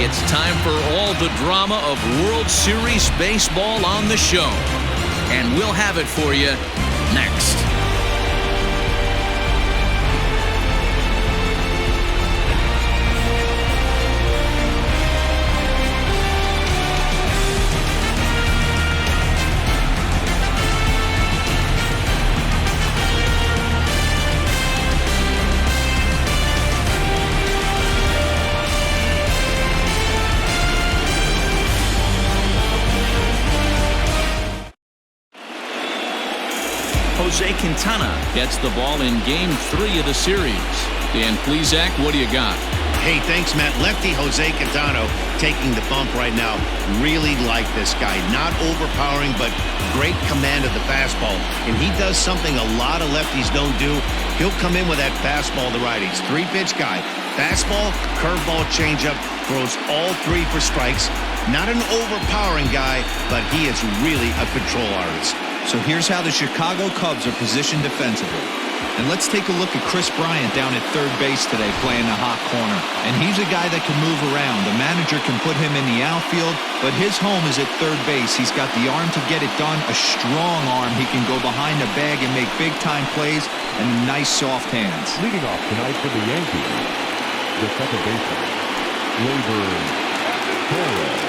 It's time for all the drama of World Series baseball on the show. And we'll have it for you next. Jose Quintana gets the ball in Game 3 of the series. Dan Plesac, what do you got? Hey, thanks, Matt. Lefty Jose Quintana taking the bump right now. Really like this guy. Not overpowering, but great command of the fastball. And he does something a lot of lefties don't do. He'll come in with that fastball to righties. 3-pitch guy. Fastball, curveball, changeup. Throws all 3 for strikes. Not an overpowering guy, but he is really a control artist. So here's how the Chicago Cubs are positioned defensively. And let's take a look at Chris Bryant down at third base today playing the hot corner. And he's a guy that can move around. The manager can put him in the outfield, but his home is at third base. He's got the arm to get it done, a strong arm. He can go behind the bag and make big-time plays, and nice soft hands. Leading off tonight for the Yankees, the second baseman, Torres.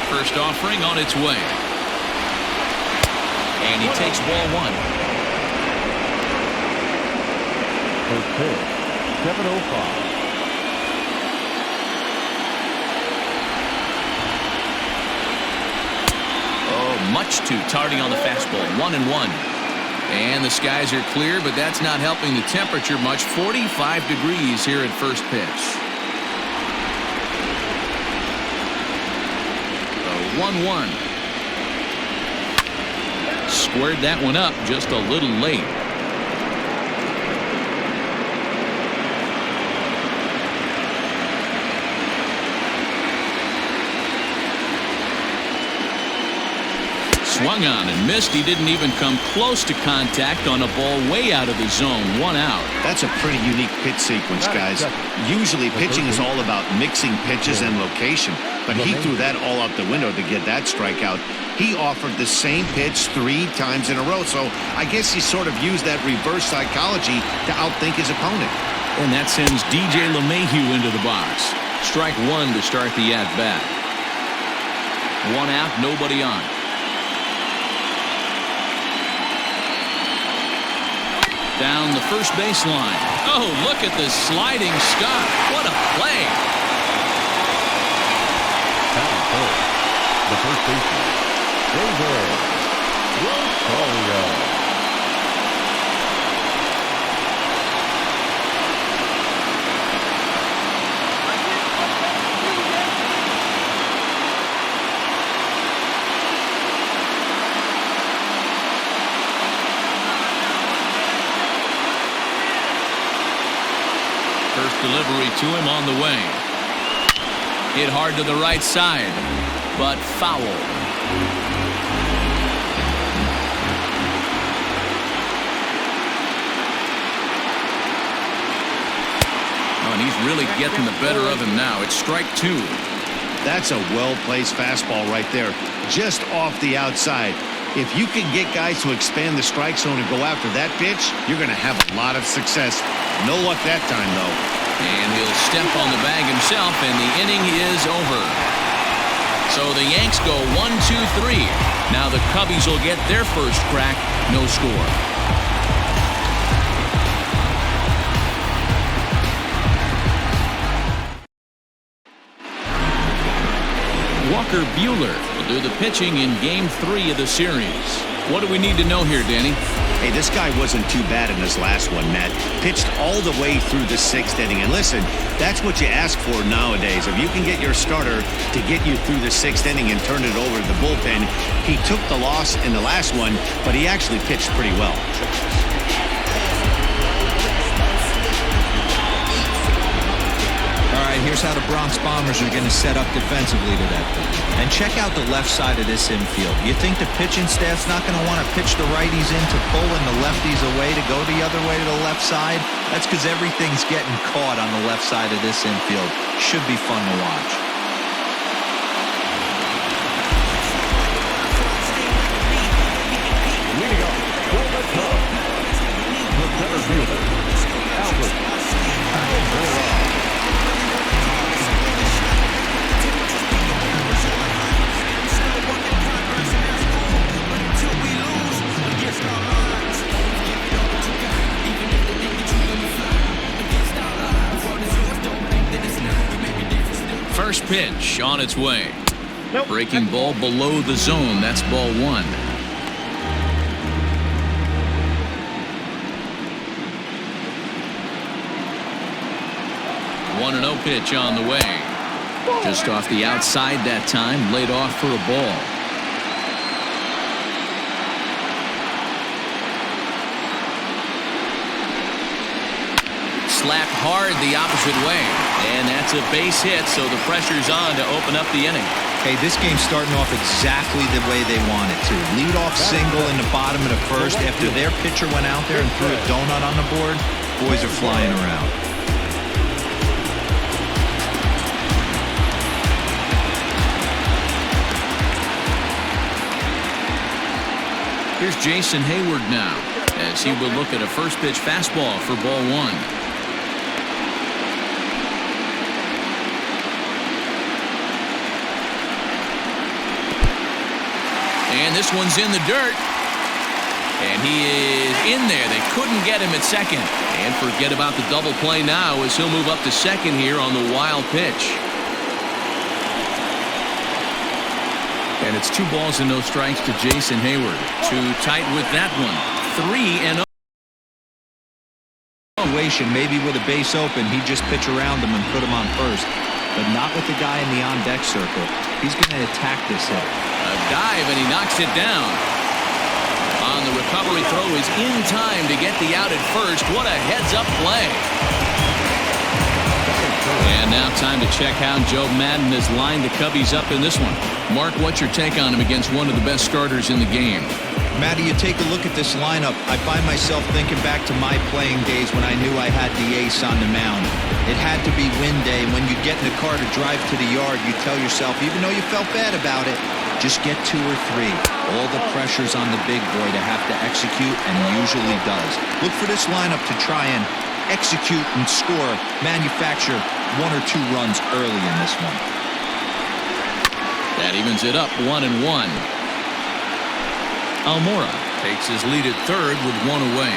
First offering on its way. And he takes ball 1. First pitch, 7:05. Oh, much too tardy on the fastball. 1-1. And the skies are clear, but that's not helping the temperature much. 45 degrees here at first pitch. 1-1. Squared that one up just a little late. Swung on and missed. He didn't even come close to contact on a ball way out of the zone. 1 out. That's a pretty unique pitch sequence, guys. Usually pitching is all about mixing pitches and location, but he threw that all out the window to get that strikeout. He offered the same pitch 3 times in a row, so I guess he sort of used that reverse psychology to outthink his opponent. And that sends DJ LeMahieu into the box. Strike 1 to start the at-bat. 1 out, nobody on. Down the first baseline. Oh, look at this sliding Scott. What a play. The first baseman, Rosario. First delivery to him on the way. Hit hard to the right side, but foul. Oh, and he's really getting the better of him now. It's strike 2. That's a well-placed fastball right there, just off the outside. If you can get guys to expand the strike zone and go after that pitch, you're going to have a lot of success. No luck that time, though. And he'll step on the bag himself, and the inning is over. So the Yanks go 1-2-3. Now the Cubbies will get their first crack. No score. Walker Buehler will do the pitching in Game 3 of the series. What do we need to know here, Danny? Hey, this guy wasn't too bad in his last one, Matt. Pitched all the way through the 6th inning. And listen, that's what you ask for nowadays. If you can get your starter to get you through the 6th inning and turn it over to the bullpen. He took the loss in the last one, but he actually pitched pretty well. All right, here's here's how the Bronx Bombers are going to set up defensively today. And check out the left side of this infield. You think the pitching staff's not going to want to pitch the righties in to pull and the lefties away to go the other way to the left side? That's because everything's getting caught on the left side of this infield. Should be fun to watch. Leading up for the Cubs, the center fielder, Albert Almora. First pitch on its way. Breaking ball below the zone. That's ball one. 1-0 pitch on the way. Just off the outside that time. Laid off for a ball. Slapped hard the opposite way. And that's a base hit, so the pressure's on to open up the inning. Hey, this game's starting off exactly the way they want it to. Lead-off single in the bottom of the first after their pitcher went out there and threw a donut on the board. Boys are flying around. Here's Jason Hayward now, as he will look at a first pitch fastball for ball one. And this one's in the dirt. And he is in there. They couldn't get him at second. And forget about the double play now as he'll move up to second here on the wild pitch. And it's 2 balls and no strikes to Jason Hayward. Too tight with that one. 3-0. Maybe with a base open, he'd just pitch around him and put him on first. But not with the guy in the on-deck circle. He's going to attack this hit. A dive, and he knocks it down. On the recovery throw is in time to get the out at first. What a heads-up play. And now time to check how Joe Madden has lined the Cubbies up in this one. Mark, what's your take on him against one of the best starters in the game? Matty, you take a look at this lineup. I find myself thinking back to my playing days when I knew I had the ace on the mound. It had to be win day. When you get in the car to drive to the yard, you tell yourself, even though you felt bad about it, just get 2 or 3. All the pressure's on the big boy to have to execute, and usually does. Look for this lineup to try and execute and score, manufacture 1 or 2 runs early in this one. That evens it up 1-1. Almora takes his lead at third with 1 away.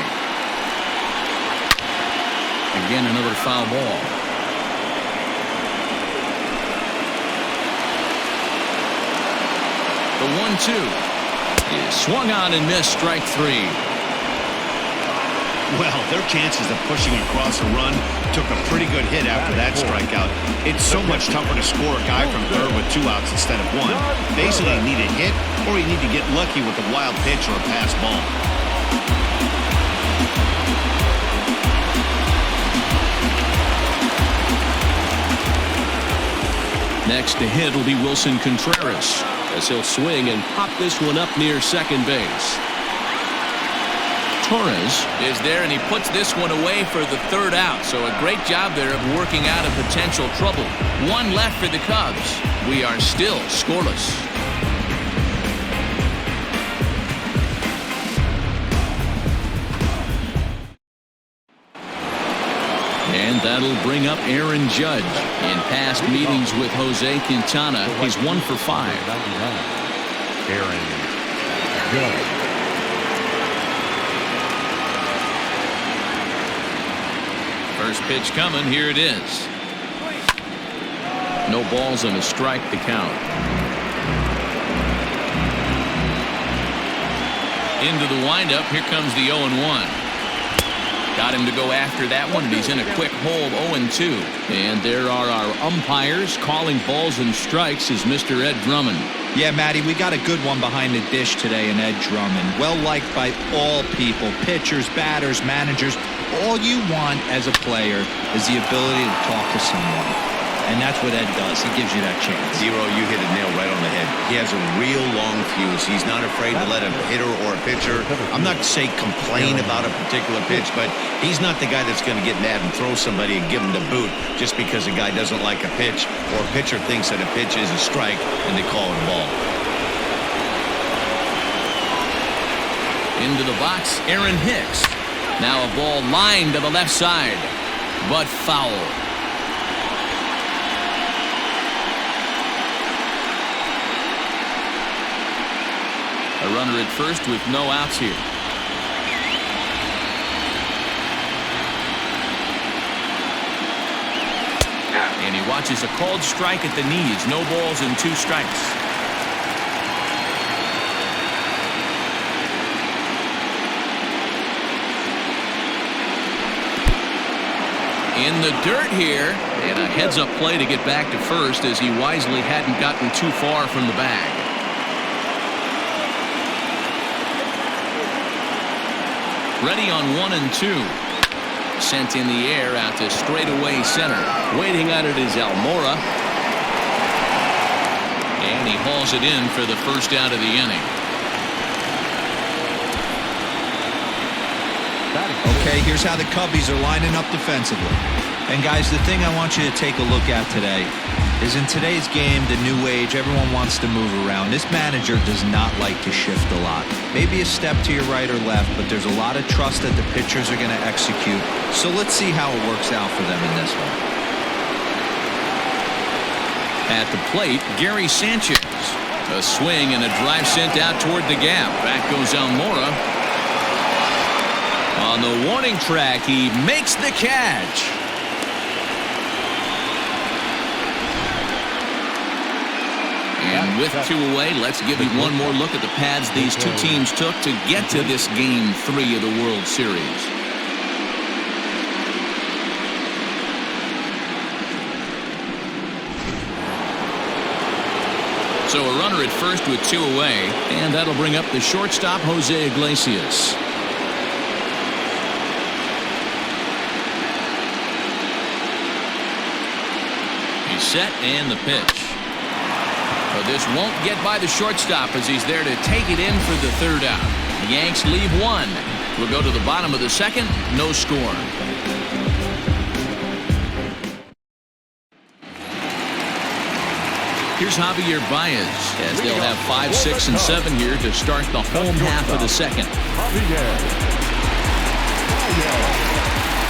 Again, another foul ball. The 1-2 is swung on and missed. Strike 3. Well, their chances of pushing across a run took a pretty good hit after that strikeout. It's so much tougher to score a guy from third with 2 outs instead of 1. Basically, you need a hit or you need to get lucky with a wild pitch or a pass ball. Next to hit will be Wilson Contreras, as he'll swing and pop this one up near second base. Torres is there, and he puts this one away for the 3rd out. So a great job there of working out of potential trouble. 1 left for the Cubs. We are still scoreless. And that'll bring up Aaron Judge. In past meetings with Jose Quintana, he's 1 for 5. Aaron Judge. First pitch coming. Here it is. No balls and a strike to count. Into the windup. Here comes the 0-1. Got him to go after that one, and he's in a quick hold. 0-2. And there are our umpires calling balls and strikes is Mr. Ed Drummond. Yeah, Matty, we got a good one behind the dish today in Ed Drummond. Well liked by all people, pitchers, batters, managers. All you want as a player is the ability to talk to someone. And that's what Ed does. He gives you that chance. Zero, you hit a nail right on the head. He has a real long fuse. He's not afraid to let a hitter or a pitcher, I'm not to say complain about a particular pitch, but he's not the guy that's going to get mad and throw somebody and give him the boot just because a guy doesn't like a pitch or a pitcher thinks that a pitch is a strike and they call it a ball. Into the box, Aaron Hicks. Now a ball lined to the left side, but foul. A runner at first with no outs here. And he watches a called strike at the knees. No balls and 2 strikes. In the dirt here, and a heads-up play to get back to first as he wisely hadn't gotten too far from the bag. Ready on 1 and 2. Sent in the air out to straightaway center. Waiting at it is Almora. And he hauls it in for the first out of the inning. Okay, here's how the Cubbies are lining up defensively. And guys, the thing I want you to take a look at today is in today's game, the new age, everyone wants to move around. This manager does not like to shift a lot. Maybe a step to your right or left, but there's a lot of trust that the pitchers are going to execute. So let's see how it works out for them in this one. At the plate, Gary Sanchez. A swing and a drive sent out toward the gap. Back goes Almora. On the warning track, he makes the catch. And with 2 away, let's give you one more look at the pads these 2 teams took to get to this Game 3 of the World Series. So a runner at first with 2 away, and that'll bring up the shortstop, Jose Iglesias. He's set and the pitch. But this won't get by the shortstop as he's there to take it in for the 3rd out. The Yanks leave 1. We'll go to the bottom of the 2nd. No score. Here's Javier Baez as they'll have 5, 6, and 7 here to start the home half of the 2nd.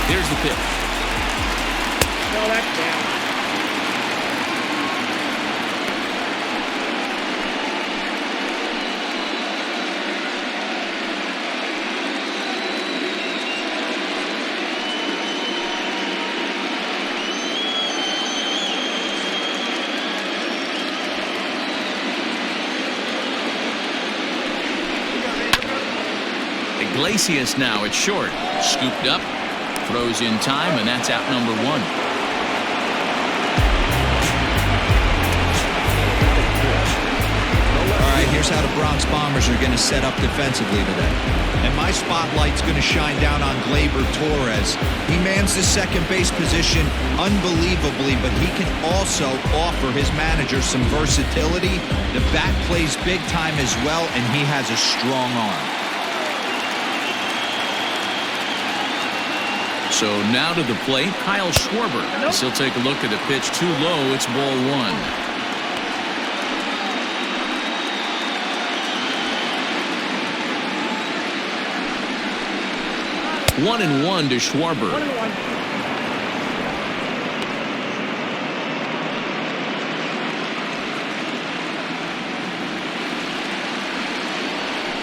Here's the pitch. No, that's down. Iglesias now at short. Scooped up. Throws in time, and that's out number 1. All right, here's how the Bronx Bombers are going to set up defensively today. And my spotlight's going to shine down on Gleyber Torres. He mans the second base position unbelievably, but he can also offer his manager some versatility. The bat plays big time as well, and he has a strong arm. So now to the plate, Kyle Schwarber. As he'll take a look at the pitch too low. It's ball 1. 1-1 to Schwarber. 1-1.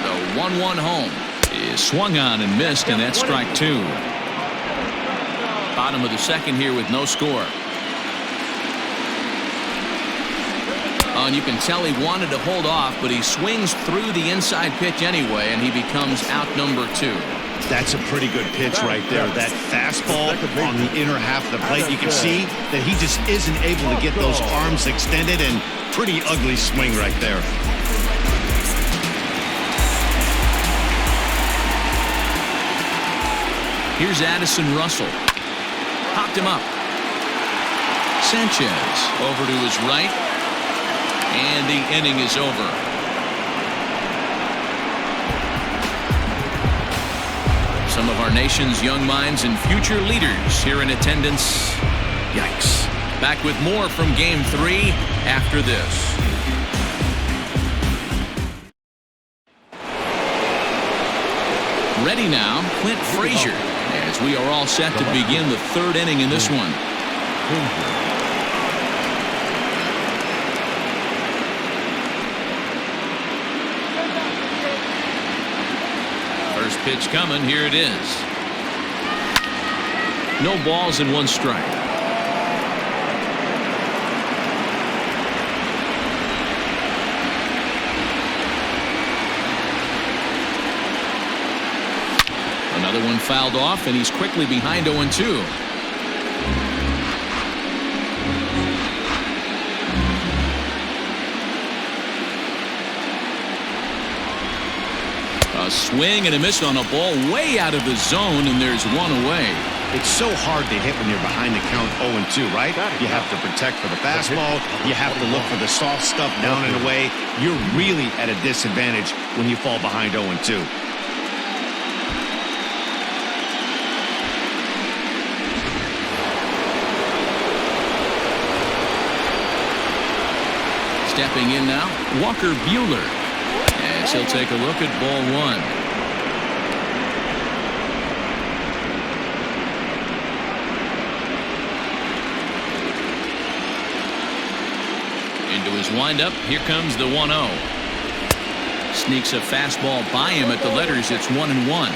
The 1-1 home is swung on and missed, and that's strike 2. Bottom of the 2nd here with no score. And you can tell he wanted to hold off, but he swings through the inside pitch anyway, and he becomes out number 2. That's a pretty good pitch right there. That fastball on the inner half of the plate. You can see that he just isn't able to get those arms extended, and pretty ugly swing right there. Here's Addison Russell. Popped him up. Sanchez over to his right, and the inning is over. Some of our nation's young minds and future leaders here in attendance. Yikes. Back with more from Game 3 after this. Ready now, Clint Frazier, as we are all set to begin the third inning in this one. First pitch coming, here it is. No balls and one strike. Another one fouled off, and he's quickly behind 0-2. A swing and a miss on a ball way out of the zone, and there's one away. It's so hard to hit when you're behind the count 0-2, right? You have to protect for the fastball. You have to look for the soft stuff down and away. You're really at a disadvantage when you fall behind 0-2. Stepping in now, Walker Buehler, as he'll take a look at ball one. Into his windup, here comes the 1-0. Sneaks a fastball by him at the letters. It's 1-1.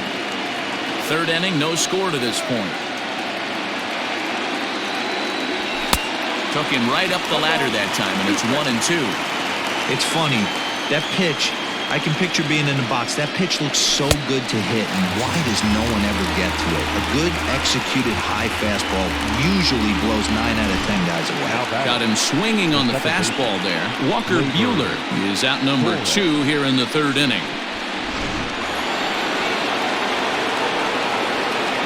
Third inning, no score to this point. Took him right up the ladder that time, and it's 1-2. It's funny. That pitch, I can picture being in the box. That pitch looks so good to hit, and why does no one ever get to it? A good executed high fastball usually blows 9 out of 10 guys away. Got him swinging on the fastball there. Walker Buehler is out number 2 here in the third inning.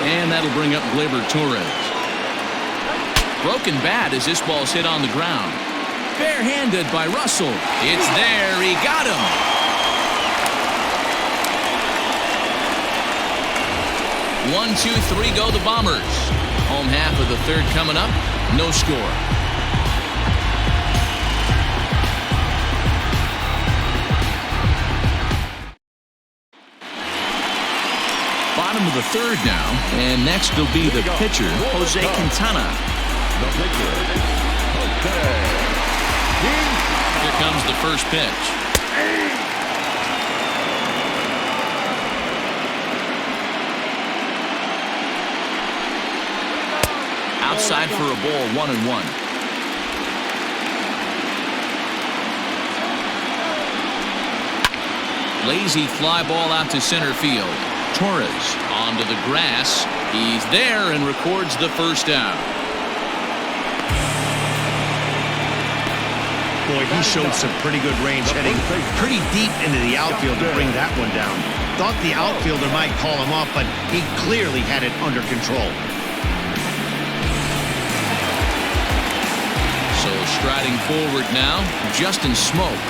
And that'll bring up Gleyber Torres. Broken bat as this ball's hit on the ground. Barehanded by Russell. It's there. He got him. One, two, three, go the Bombers. Home half of the third coming up. No score. Bottom of the third now. And next will be the pitcher, Jose Quintana. Here comes the first pitch. Outside for a ball, 1-1. Lazy fly ball out to center field. Torres onto the grass. He's there and records the first out. Boy, he showed some pretty good range heading pretty deep into the outfield to bring that one down. Thought the outfielder might call him off, but he clearly had it under control. So striding forward now, Justin Smoke.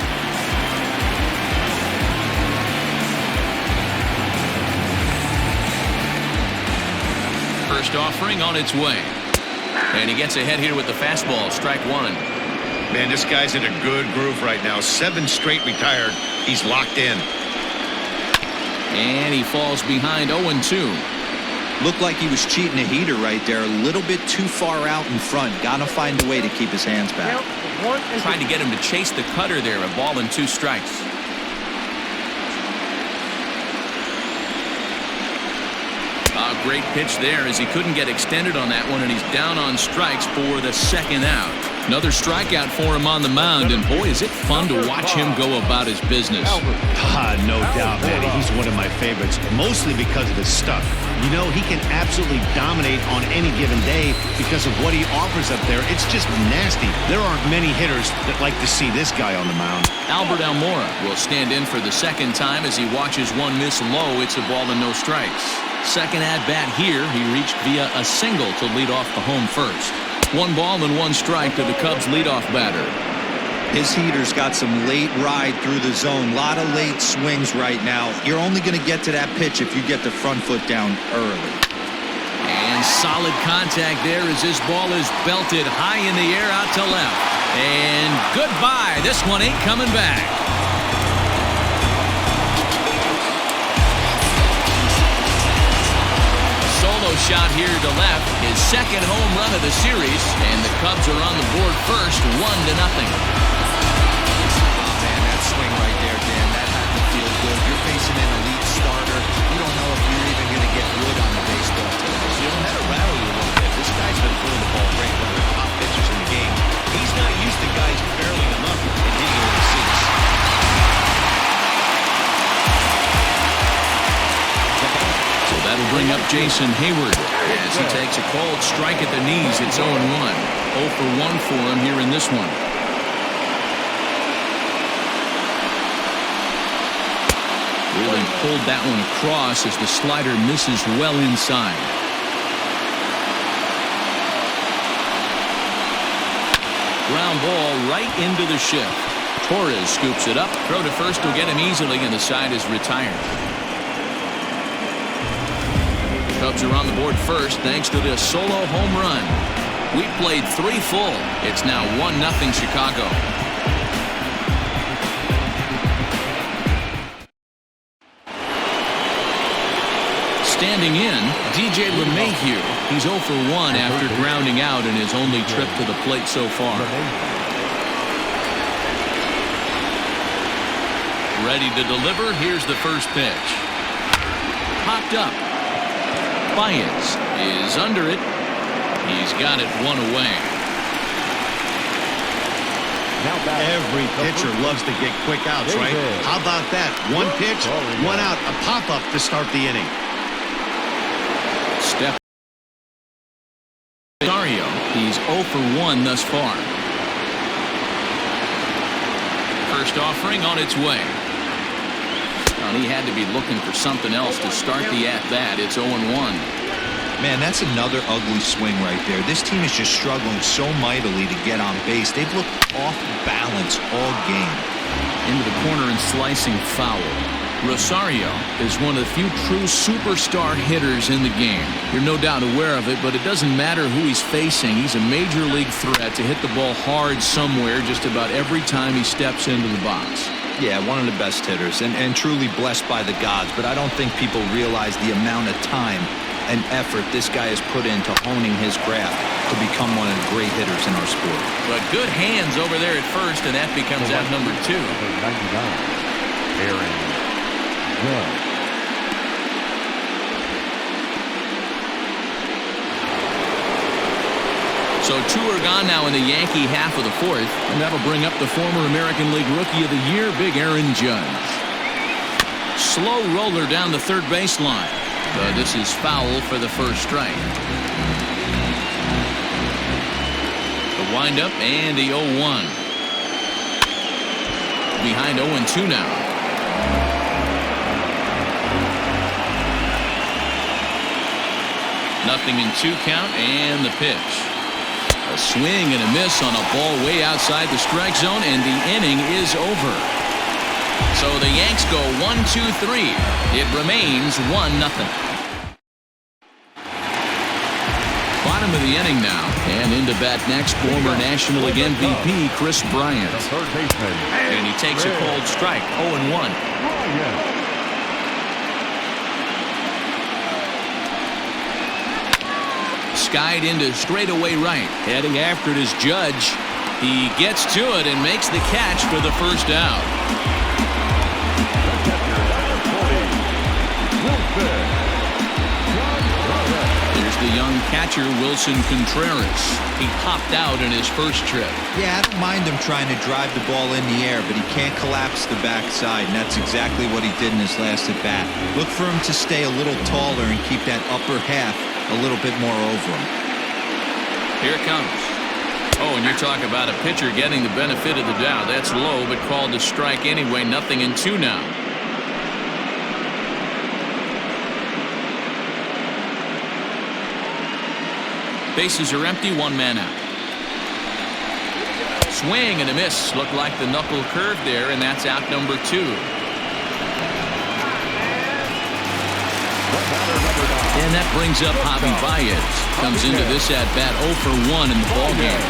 First offering on its way. And he gets ahead here with the fastball, strike one. Man, this guy's in a good groove right now. 7 straight retired. He's locked in. And he falls behind 0-2. Looked like he was cheating a heater right there. A little bit too far out in front. Got to find a way to keep his hands back. Trying to get him to chase the cutter there. A ball and 2 strikes. Great pitch there as he couldn't get extended on that one, and he's down on strikes for the second out. Another strikeout for him on the mound, and boy, is it fun to watch him go about his business. No doubt, man. He's one of my favorites, mostly because of his stuff. You know, he can absolutely dominate on any given day because of what he offers up there. It's just nasty. There aren't many hitters that like to see this guy on the mound. Albert Almora will stand in for the second time as he watches one miss low. It's a ball and no strikes. Second at bat here, he reached via a single to lead off the home first. 1 ball and 1 strike to the Cubs leadoff batter. His heater's got some late ride through the zone. A lot of late swings right now. You're only going to get to that pitch if you get the front foot down early. And solid contact there as this ball is belted high in the air out to left. And goodbye. This one ain't coming back. Solo shot here to left. His second home run of the series. And the Cubs are on the board first, 1-0. Man, that swing right there, Dan, that had to feel good. You're facing an elite starter. You don't know if you're even going to get wood on the baseball today. You know, had a rally a little bit. This guy's been throwing the ball great, one of the top pitchers in the game. He's not used to guys barreling him up and hitting him in the seats. So that'll bring up Jason Hayward as he takes a cold strike at the knees. It's 0-1. 0 for 1 for him here in this one. Really pulled that one across as the slider misses well inside. Ground ball right into the shift. Torres scoops it up. Throw to first will get him easily, and the side is retired. The Cubs are on the board first thanks to this solo home run. We played 3 full. It's now 1-0 Chicago. Standing in, DJ LeMahieu. He's 0 for 1 after grounding out in his only trip to the plate so far. Ready to deliver. Here's the first pitch. Popped up. Baez is under it. He's got it 1 away. Every pitcher loves to get quick outs, right? How about that? 1 pitch, 1 out, a pop-up to start the inning. Step. Rosario, he's 0 for 1 thus far. First offering on its way. Well, he had to be looking for something else to start the at-bat. It's 0-1. Man, that's another ugly swing right there. This team is just struggling so mightily to get on base. They've looked off balance all game. Into the corner and slicing foul. Rosario is one of the few true superstar hitters in the game. You're no doubt aware of it, but it doesn't matter who he's facing. He's a major league threat to hit the ball hard somewhere just about every time he steps into the box. Yeah, one of the best hitters and truly blessed by the gods, but I don't think people realize the amount of time and effort this guy has put into honing his craft to become one of the great hitters in our sport. But good hands over there at first, and that becomes out number 2. Aaron Judge. So 2 are gone now in the Yankee half of the 4th, and that'll bring up the former American League Rookie of the Year, Big Aaron Judge. Slow roller down the third baseline. But this is foul for the first strike. The windup and the 0-1. Behind 0-2 now. Nothing in 2 count and the pitch. A swing and a miss on a ball way outside the strike zone, and the inning is over. So the Yanks go 1-2-3. It remains 1-0. Bottom of the inning now, and into bat next, former National League MVP Chris Bryant. Third baseman. And he takes a cold strike, 0-1. Skied into straightaway right. Heading after it is Judge. He gets to it and makes the catch for the first out. Here's the young catcher, Wilson Contreras. He popped out in his first trip. Yeah, I don't mind him trying to drive the ball in the air, but he can't collapse the backside, and that's exactly what he did in his last at-bat. Look for him to stay a little taller and keep that upper half a little bit more over him. Here it comes. Oh, and you're talking about a pitcher getting the benefit of the doubt. That's low, but called a strike anyway. 0-2 now. Bases are empty, 1 man out. Swing and a miss. Looked like the knuckle curve there, and that's out number 2. And that brings up Javi Baez. Comes into this at-bat 0 for 1 in the ballgame.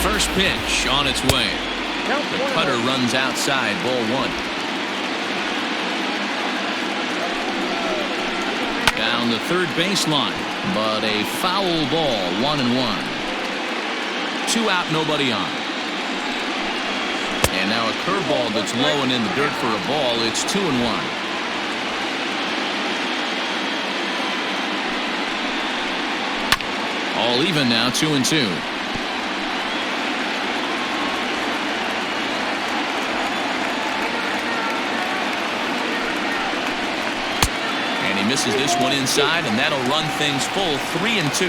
First pitch on its way. The cutter runs outside, ball 1. Down the third baseline, but a foul ball, 1-1. 2 out, nobody on. And now a curveball that's low and in the dirt for a ball. It's 2-1. All even now, 2-2. Misses this one inside, and that'll run things full. 3-2.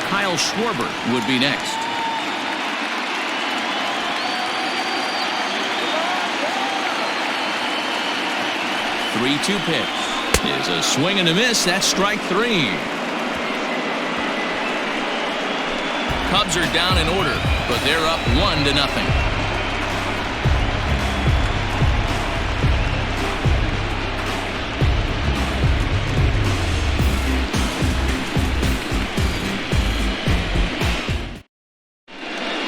Kyle Schwarber would be next. 3-2 pitch is a swing and a miss. That's strike 3. Cubs are down in order, but they're up 1-0.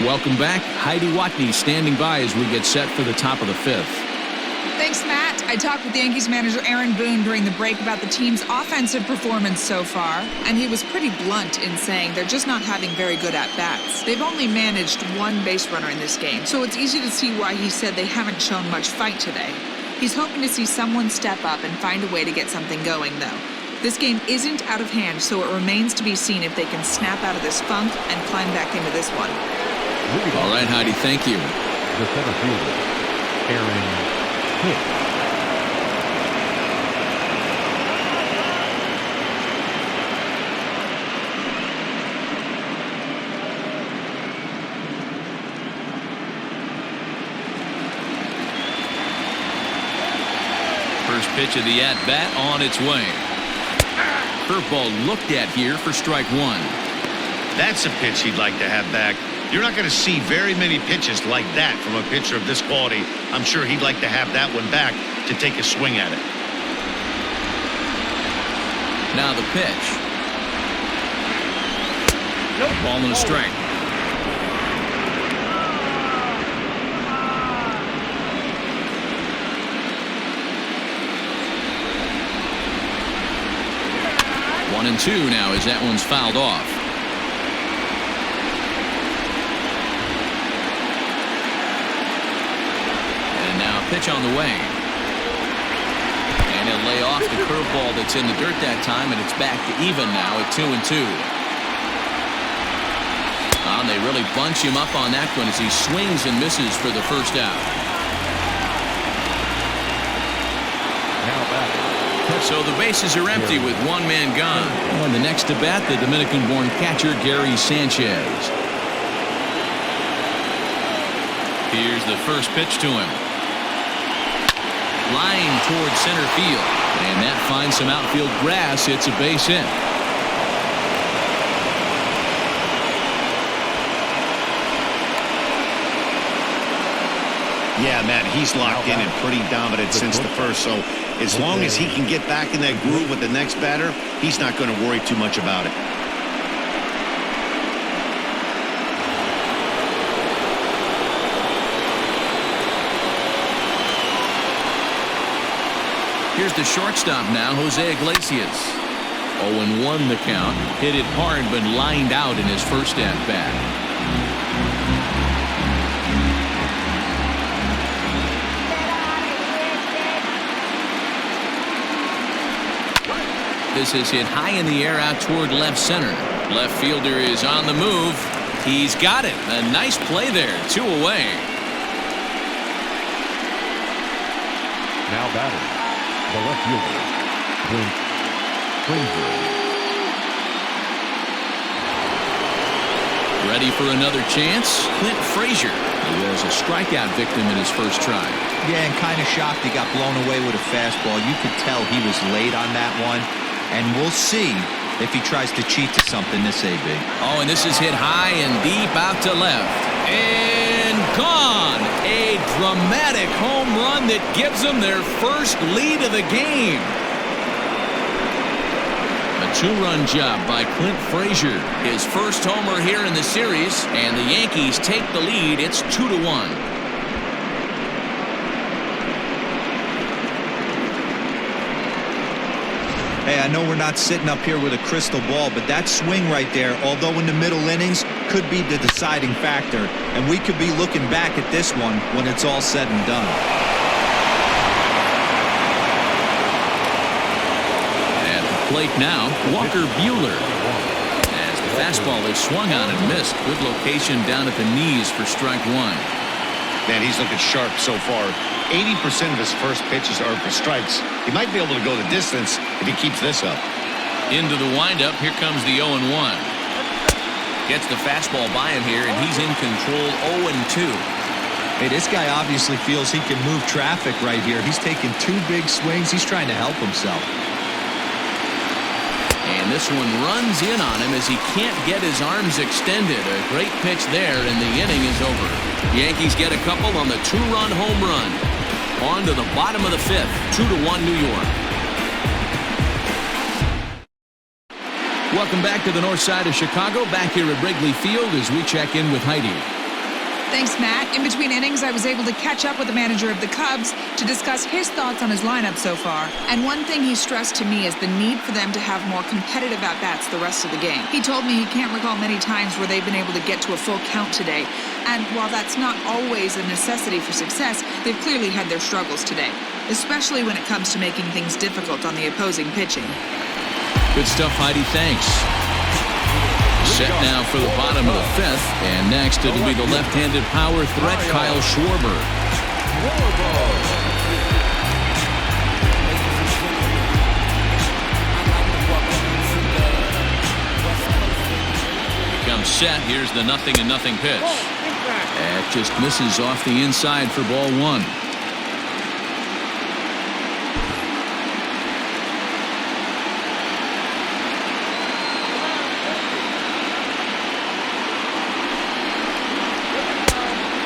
Welcome back. Heidi Watney standing by as we get set for the top of the 5th. Thanks, Matt. I talked with Yankees manager Aaron Boone during the break about the team's offensive performance so far, and he was pretty blunt in saying they're just not having very good at-bats. They've only managed 1 base runner in this game, so it's easy to see why he said they haven't shown much fight today. He's hoping to see someone step up and find a way to get something going, though. This game isn't out of hand, so it remains to be seen if they can snap out of this funk and climb back into this one. All right, Heidi, thank you. The center fielder, Aaron Hicks. First pitch of the at-bat on its way. Curveball looked at here for strike 1. That's a pitch he'd like to have back. You're not going to see very many pitches like that from a pitcher of this quality. I'm sure he'd like to have that one back to take a swing at it. Now the pitch. Ball and a strike. One and 2 now as that one's fouled off. Pitch on the way. And he'll lay off the curveball that's in the dirt that time, and it's back to even now at 2-2. They really bunch him up on that one as he swings and misses for the first out. So the bases are empty with 1 man gone. On the next to bat, the Dominican-born catcher Gary Sanchez. Here's the first pitch to him. Line towards center field, and that finds some outfield grass. It's a base hit. Yeah, Matt, he's locked in and pretty dominant since the first, so as long as he can get back in that groove with the next batter, he's not going to worry too much about it. Here's the shortstop now, Jose Iglesias. 0-1 the count. Hit it hard, but lined out in his first at-bat. This is hit high in the air out toward left center. Left fielder is on the move. He's got it. A nice play there. 2 away. Now batting. The left fielder, Clint Frazier. Ready for another chance? Clint Frazier. He was a strikeout victim in his first try. Yeah, and kind of shocked he got blown away with a fastball. You could tell he was late on that one. And we'll see if he tries to cheat to something this AB. Oh, and this is hit high and deep out to left. And gone. A dramatic home run that gives them their first lead of the game. A two-run job by Clint Frazier. His first homer here in the series, and the Yankees take the lead. It's 2-1. Hey, I know we're not sitting up here with a crystal ball, but that swing right there, although in the middle innings, could be the deciding factor. And we could be looking back at this one when it's all said and done. At the plate now, Walker Buehler. As the fastball is swung on and missed. Good location down at the knees for strike one. Man, he's looking sharp so far. 80% of his first pitches are for strikes. He might be able to go the distance if he keeps this up. Into the windup. Here comes the 0-1. Gets the fastball by him here, and he's in control. 0-2. Hey, this guy obviously feels he can move traffic right here. He's taking two big swings. He's trying to help himself. And this one runs in on him as he can't get his arms extended. A great pitch there, and the inning is over. Yankees get a couple on the two-run home run. On to the bottom of the fifth. 2-1 New York. Welcome back to the north side of Chicago. Back here at Wrigley Field as we check in with Heidi. Thanks, Matt. In between innings, I was able to catch up with the manager of the Cubs to discuss his thoughts on his lineup so far. And one thing he stressed to me is the need for them to have more competitive at-bats the rest of the game. He told me he can't recall many times where they've been able to get to a full count today. And while that's not always a necessity for success, they've clearly had their struggles today, especially when it comes to making things difficult on the opposing pitching. Good stuff, Heidi. Thanks. Set now for the bottom of the fifth, and next it'll be the left-handed power threat, Kyle Schwarber. Comes set. Here's the 0-0 pitch. That just misses off the inside for ball one.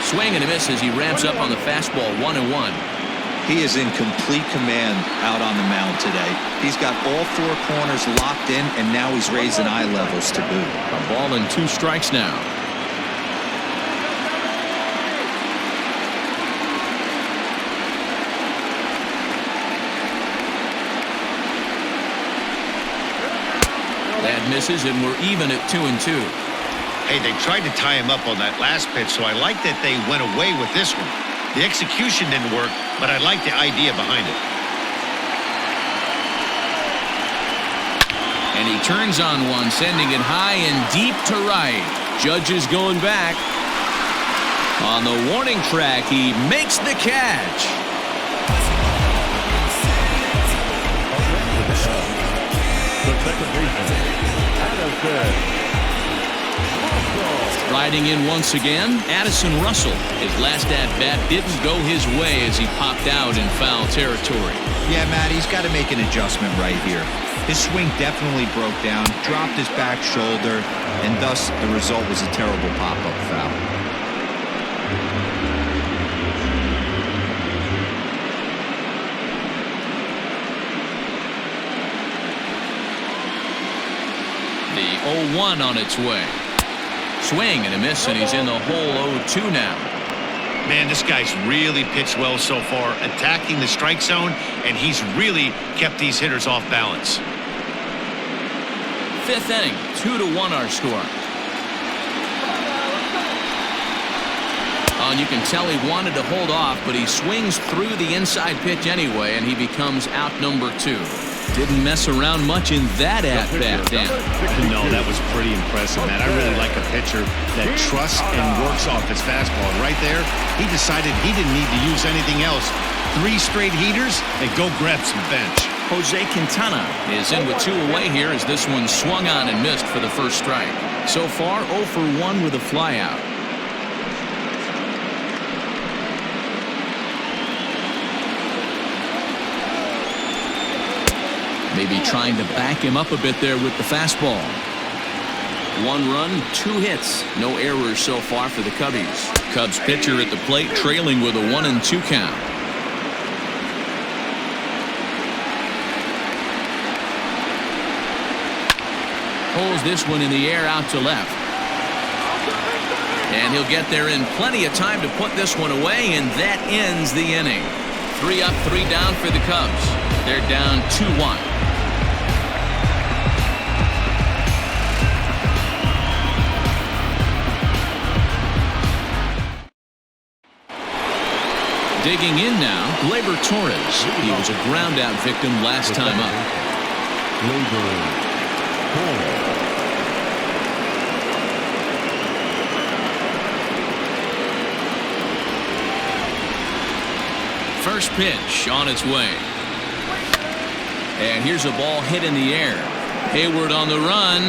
Swing and a miss as he ramps up on the fastball. 1-1. He is in complete command out on the mound today. He's got all four corners locked in, and now he's raising eye levels to boot. A ball and 2 strikes now. That misses, and we're even at 2-2. Hey, they tried to tie him up on that last pitch, so I like that they went away with this one. The execution didn't work, but I like the idea behind it. And he turns on one, sending it high and deep to right. Judge is going back. On the warning track, he makes the catch. The second baseman, Addison. Riding in once again, Addison Russell. His last at-bat didn't go his way as he popped out in foul territory. Yeah, Matt, he's got to make an adjustment right here. His swing definitely broke down, dropped his back shoulder, and thus the result was a terrible pop-up foul. The 0-1 on its way. Swing and a miss, and he's in the hole. 0-2 now. Man, this guy's really pitched well so far, attacking the strike zone, and he's really kept these hitters off balance. Fifth inning, 2-1 our score. Oh, and you can tell he wanted to hold off, but he swings through the inside pitch anyway, and he becomes out number 2. Didn't mess around much in that at-bat, Dan. No, that was pretty impressive, man. I really like a pitcher that trusts and works off his fastball. Right there, he decided he didn't need to use anything else. 3 straight heaters and go grab some bench. Jose Quintana is in with 2 away here as this one swung on and missed for the first strike. So far, 0 for 1 with a flyout. Maybe trying to back him up a bit there with the fastball. 1 run, 2 hits. No errors so far for the Cubbies. Cubs pitcher at the plate trailing with a 1-2 count. Pulls this one in the air out to left. And he'll get there in plenty of time to put this one away, and that ends the inning. 3 up, 3 down for the Cubs. They're down 2-1. Digging in now, Gleyber Torres. He was a ground-out victim last time up. First pitch on its way. And here's a ball hit in the air. Hayward on the run,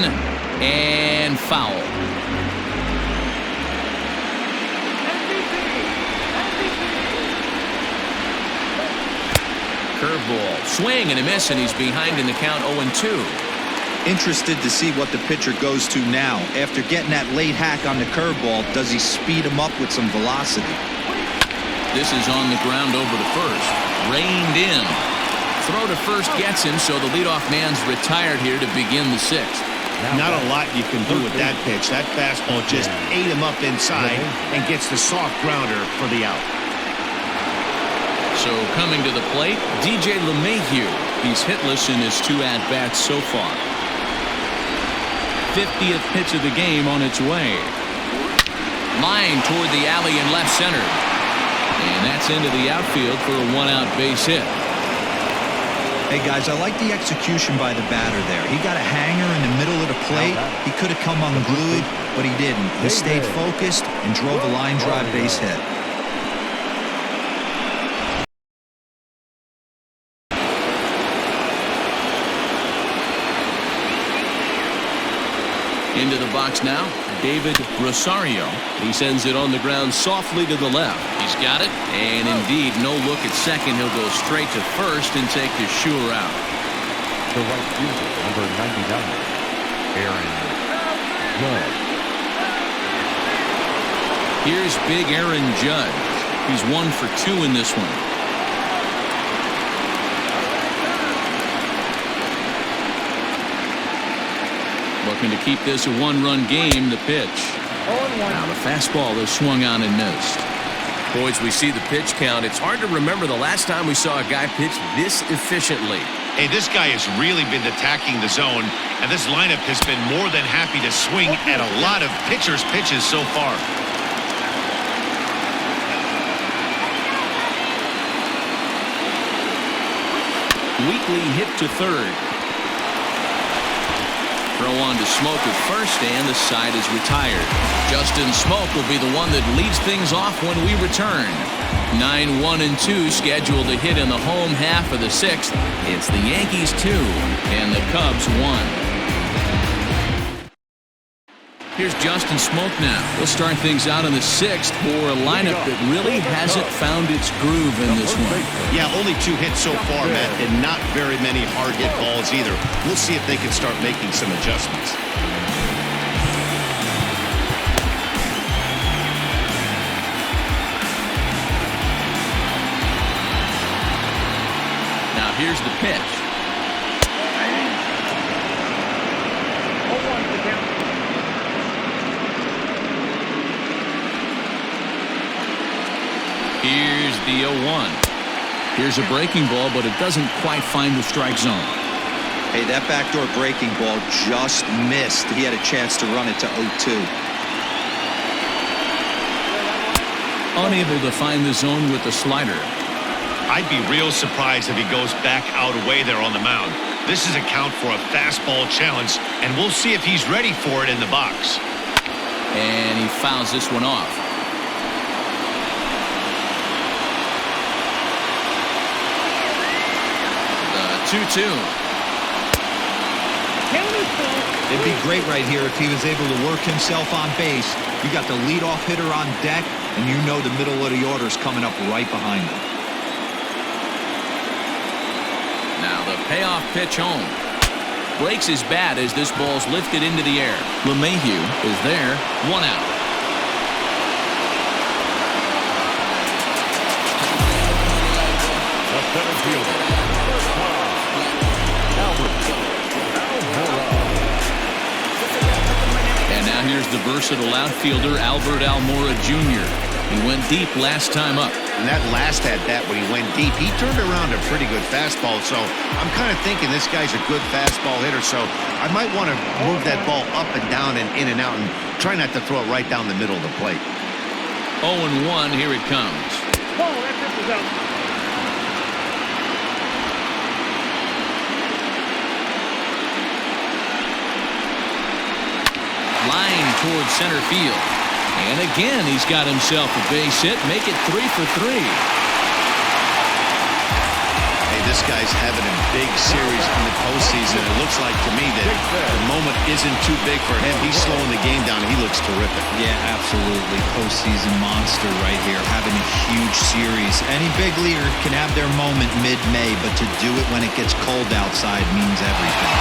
and foul. Curveball, swing and a miss, and he's behind in the count 0-2. Interested to see what the pitcher goes to now. After getting that late hack on the curveball, does he speed him up with some velocity? This is on the ground over to first. Reined in. Throw to first gets him, so the leadoff man's retired here to begin the 6th. Not a lot you can do with that pitch. That fastball just ate him up inside and gets the soft grounder for the out. So coming to the plate, DJ LeMahieu. He's hitless in his 2 at-bats so far. 50th pitch of the game on its way. Line toward the alley in left center. And that's into the outfield for a 1-out base hit. Hey, guys, I like the execution by the batter there. He got a hanger in the middle of the plate. He could have come unglued, but he didn't. He stayed focused and drove a line drive base hit. Into the box now, David Rosario. He sends it on the ground softly to the left. He's got it, and indeed, no look at second. He'll go straight to first and take the sure out. The right fielder, number 99, Aaron Judge. Here's big Aaron Judge. He's 1 for 2 in this one. Looking to keep this a 1-run game. The pitch. Now the fastball is swung on and missed. Boys, we see the pitch count. It's hard to remember the last time we saw a guy pitch this efficiently. Hey, this guy has really been attacking the zone, and this lineup has been more than happy to swing at a lot of pitchers' pitches so far. Weekly hit to third. Throw on to Smoke at first, and the side is retired. Justin Smoke will be the one that leads things off when we return. 9-1-2 scheduled to hit in the home half of the 6th. It's the Yankees 2 and the Cubs 1. Here's Justin Smoke now. We'll start things out in the 6th for a lineup that really hasn't found its groove in this one. Yeah, only 2 hits so far, Matt, and not very many hard hit balls either. We'll see if they can start making some adjustments. Now here's the pitch. Here's the 0-1. Here's a breaking ball, but it doesn't quite find the strike zone. Hey, that backdoor breaking ball just missed. He had a chance to run it to 0-2. Unable to find the zone with the slider. I'd be real surprised if he goes back out away there on the mound. This is a count for a fastball challenge, and we'll see if he's ready for it in the box. And he fouls this one off. The 2-2. It'd be great right here if he was able to work himself on base. You got the leadoff hitter on deck, and you know the middle of the order is coming up right behind him. Now the payoff pitch home. Breaks his bat as this ball's lifted into the air. LeMahieu is there. 1 out. The center fielder. And now here's the versatile outfielder, Albert Almora Jr. He went deep last time up. And that last at-bat when he went deep, he turned around a pretty good fastball. So I'm kind of thinking this guy's a good fastball hitter. So I might want to move that ball up and down and in and out and try not to throw it right down the middle of the plate. 0-1, here it comes. Oh, that pitch is out. Line towards center field. And again, he's got himself a base hit. Make it 3 for 3. Hey, this guy's having a big series in the postseason. It looks like to me that the moment isn't too big for him. He's slowing the game down. He looks terrific. Yeah, absolutely. Postseason monster right here, having a huge series. Any big leaguer can have their moment mid-May, but to do it when it gets cold outside means everything.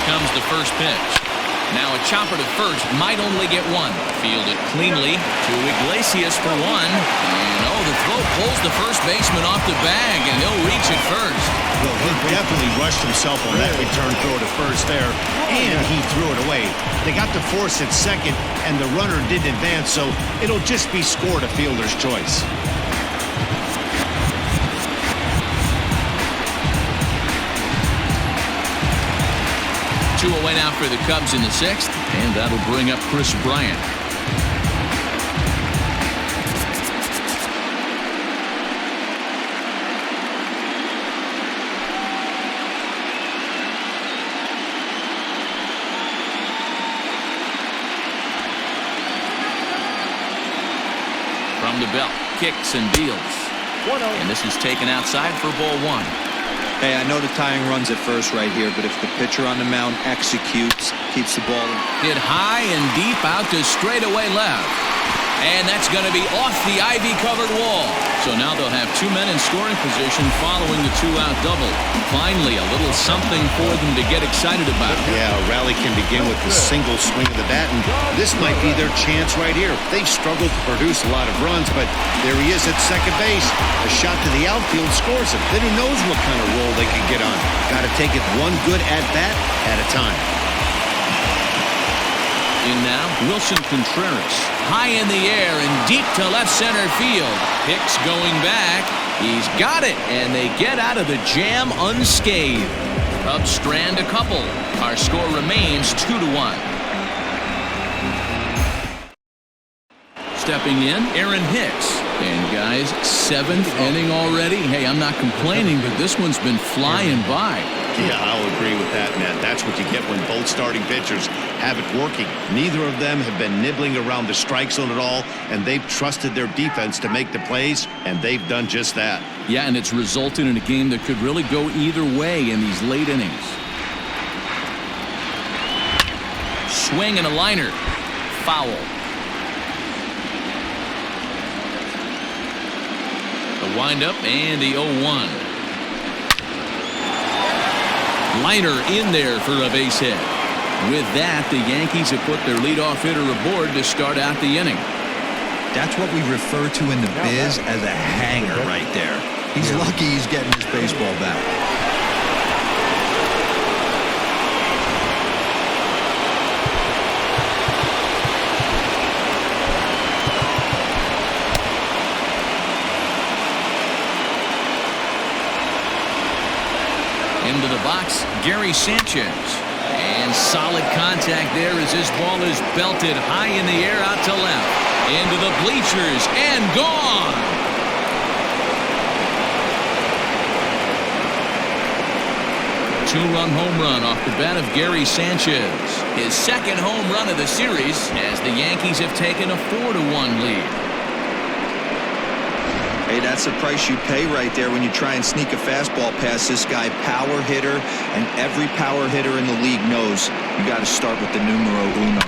Comes the first pitch. Now a chopper to first, might only get one. Fielded cleanly to Iglesias for 1. And the throw pulls the first baseman off the bag, and he'll reach it first. Well, he definitely rushed himself on that return throw to first there, and he threw it away. They got the force at second, and the runner didn't advance, so it'll just be scored a fielder's choice. Two away now for the Cubs in the 6th, and that'll bring up Chris Bryant. From the belt, kicks and deals. 1-0. And this is taken outside for ball 1. Hey, I know the tying run's at first right here, but if the pitcher on the mound executes, keeps the ball Hit high and deep out to straightaway left. And that's going to be off the ivy-covered wall. So now they'll have 2 men in scoring position following the 2-out double. Finally, a little something for them to get excited about. Yeah, a rally can begin with the single swing of the bat, and this might be their chance right here. They've struggled to produce a lot of runs, but there he is at second base. A shot to the outfield scores him. Then who knows what kind of roll they can get on. Got to take it one good at-bat at a time. In now, Wilson Contreras. High in the air and deep to left center field. Hicks going back. He's got it, and they get out of the jam unscathed. Cubs strand a couple. Our score remains 2-1. Stepping in, Aaron Hicks. And guys, 7th inning already. Hey, I'm not complaining, but this one's been flying by. Yeah, I'll agree with that, Matt. That's what you get when both starting pitchers have it working. Neither of them have been nibbling around the strike zone at all, and they've trusted their defense to make the plays, and they've done just that. Yeah, and it's resulted in a game that could really go either way in these late innings. Swing and a liner. Foul. The windup and the 0-1. Liner in there for a base hit. With that, the Yankees have put their leadoff hitter aboard to start out the inning. That's what we refer to in the biz as a hanger right there. He's lucky he's getting his baseball back. Into the box, Gary Sanchez. And solid contact there as this ball is belted high in the air out to left. Into the bleachers and gone. Two-run home run off the bat of Gary Sanchez. His second home run of the series as the Yankees have taken a 4-1 lead. Hey, that's the price you pay right there when you try and sneak a fastball past this guy. Power hitter, and every power hitter in the league knows you got to start with the numero uno,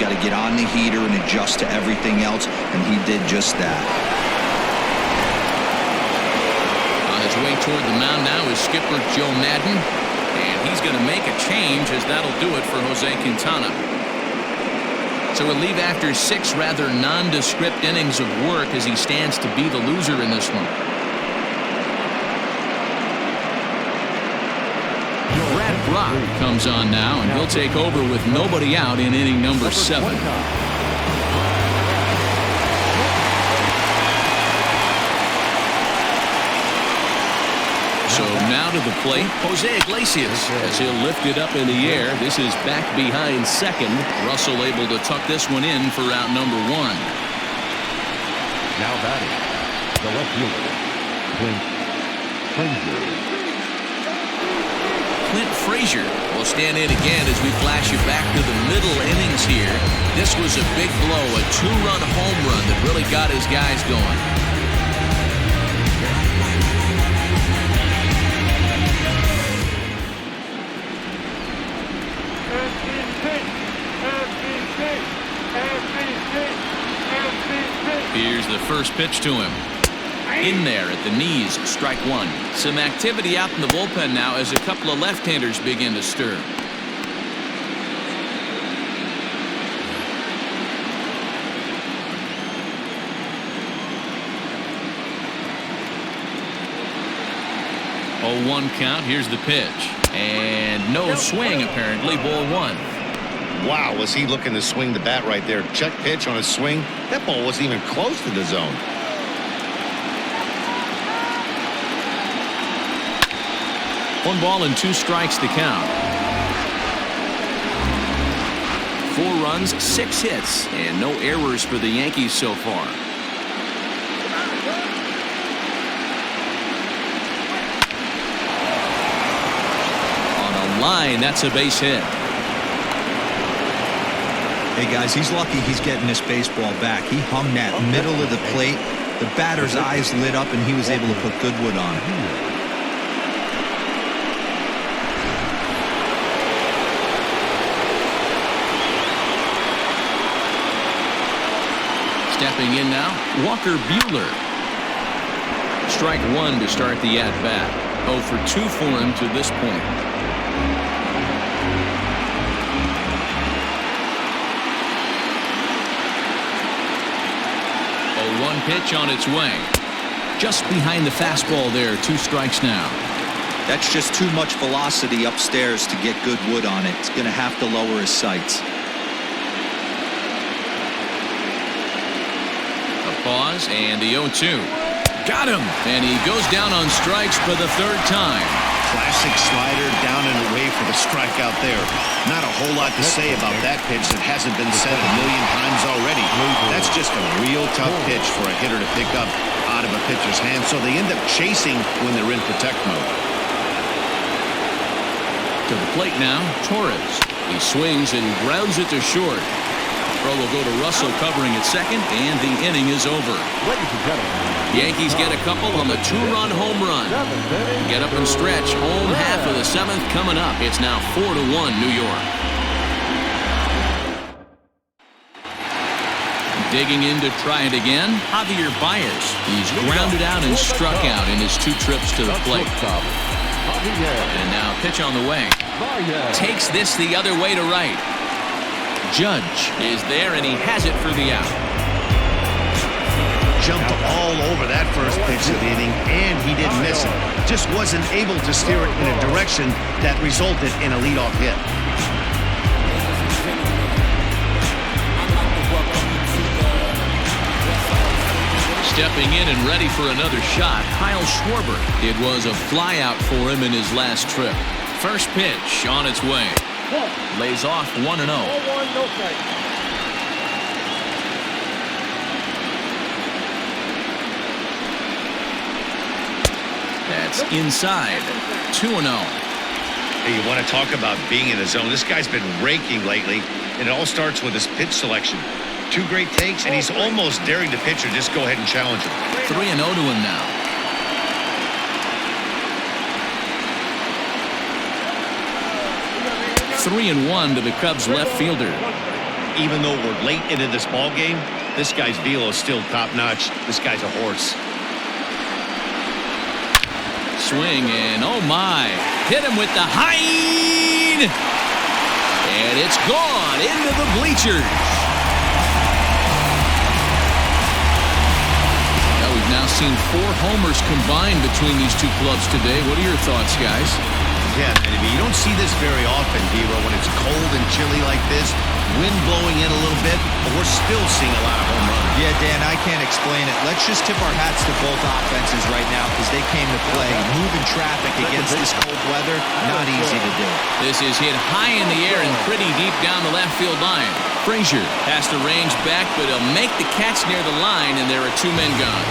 got to get on the heater and adjust to everything else, and he did just that. On his way toward the mound now is skipper Joe Madden, and he's going to make a change, as that'll do it for Jose Quintana. So we'll leave after 6 rather nondescript innings of work as he stands to be the loser in this one. Brad Brock comes on now, and he'll take over with nobody out in inning number 7. So now to the plate, Jose Iglesias, as he'll lift it up in the air. This is back behind second. Russell able to tuck this one in for out number 1. Now batting, the left fielder, Clint Frazier will stand in again as we flash you back to the middle innings here. This was a big blow, a 2-run home run that really got his guys going. Here's the first pitch to him. In there at the knees, strike 1. Some activity out in the bullpen now as a couple of left-handers begin to stir. Oh, 1 count. Here's the pitch. And no swing, apparently. Ball 1. Wow, was he looking to swing the bat right there. Check pitch on a swing. That ball wasn't even close to the zone. One ball and 2 strikes to count. 4 runs, 6 hits, and no errors for the Yankees so far. On a line, that's a base hit. Hey, guys, he's lucky he's getting this baseball back. He hung that middle of the plate. The batter's eyes lit up, and he was able to put good wood on it. Stepping in now, Walker Buehler. Strike 1 to start the at-bat. 0 for 2 for him to this point. 0-1 pitch on its way. Just behind the fastball there. 2 strikes now. That's just too much velocity upstairs to get good wood on it. It's going to have to lower his sights. Pause, and the 0-2. Got him! And he goes down on strikes for the 3rd time. Classic slider down and away for the strikeout there. Not a whole lot to say about that pitch that hasn't been said a million times already. That's just a real tough pitch for a hitter to pick up out of a pitcher's hand, so they end up chasing when they're in protect mode. To the plate now, Torres. He swings and grounds it to short. Throw will go to Russell covering at second, and the inning is over. Yankees get a couple on the 2-run home run. Get up and stretch. Home half of the 7th coming up. It's now 4-1 New York. Digging in to try it again, Javier Baez. He's grounded out and struck out in his 2 trips to the plate. And now pitch on the way. Takes this the other way to right. Judge is there, and he has it for the out. Jumped all over that first pitch of the inning, and he didn't miss it. Just wasn't able to steer it in a direction that resulted in a leadoff hit. Stepping in and ready for another shot, Kyle Schwarber. It was a flyout for him in his last trip. First pitch on its way. Lays off 1-0. 0-1, no strike. That's inside. 2-0. Hey, you want to talk about being in the zone? This guy's been raking lately, and it all starts with his pitch selection. 2 great takes, and he's almost daring the pitcher just go ahead and challenge him. 3-0 to him now. 3-1 to the Cubs left fielder. even though we're late into this ball game, this guy's velo is still top-notch. This guy's a horse. Swing, and oh my, hit him with the hind, and it's gone into the bleachers. Well, we've now seen 4 homers combined between these two clubs today. What are your thoughts, guys? Yeah, man, you don't see this very often, Dero, when it's cold and chilly like this. Wind blowing in a little bit, but we're still seeing a lot of home runs. Yeah, Dan, I can't explain it. Let's just tip our hats to both offenses right now because they came to play. Moving traffic against this cold weather, not easy to do. This is hit high in the air and pretty deep down the left field line. Frazier has to range back, but he'll make the catch near the line, and there are 2 men gone.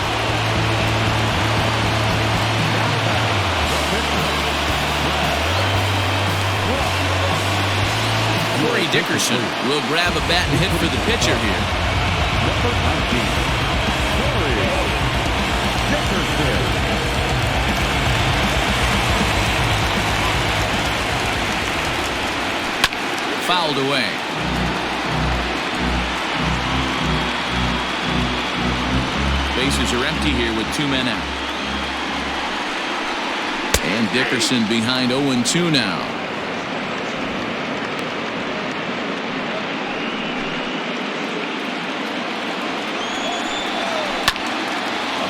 Corey Dickerson will grab a bat and hit for the pitcher here. Number 19, Corey Dickerson. Fouled away. Bases are empty here with 2 men out. And Dickerson behind 0-2 now.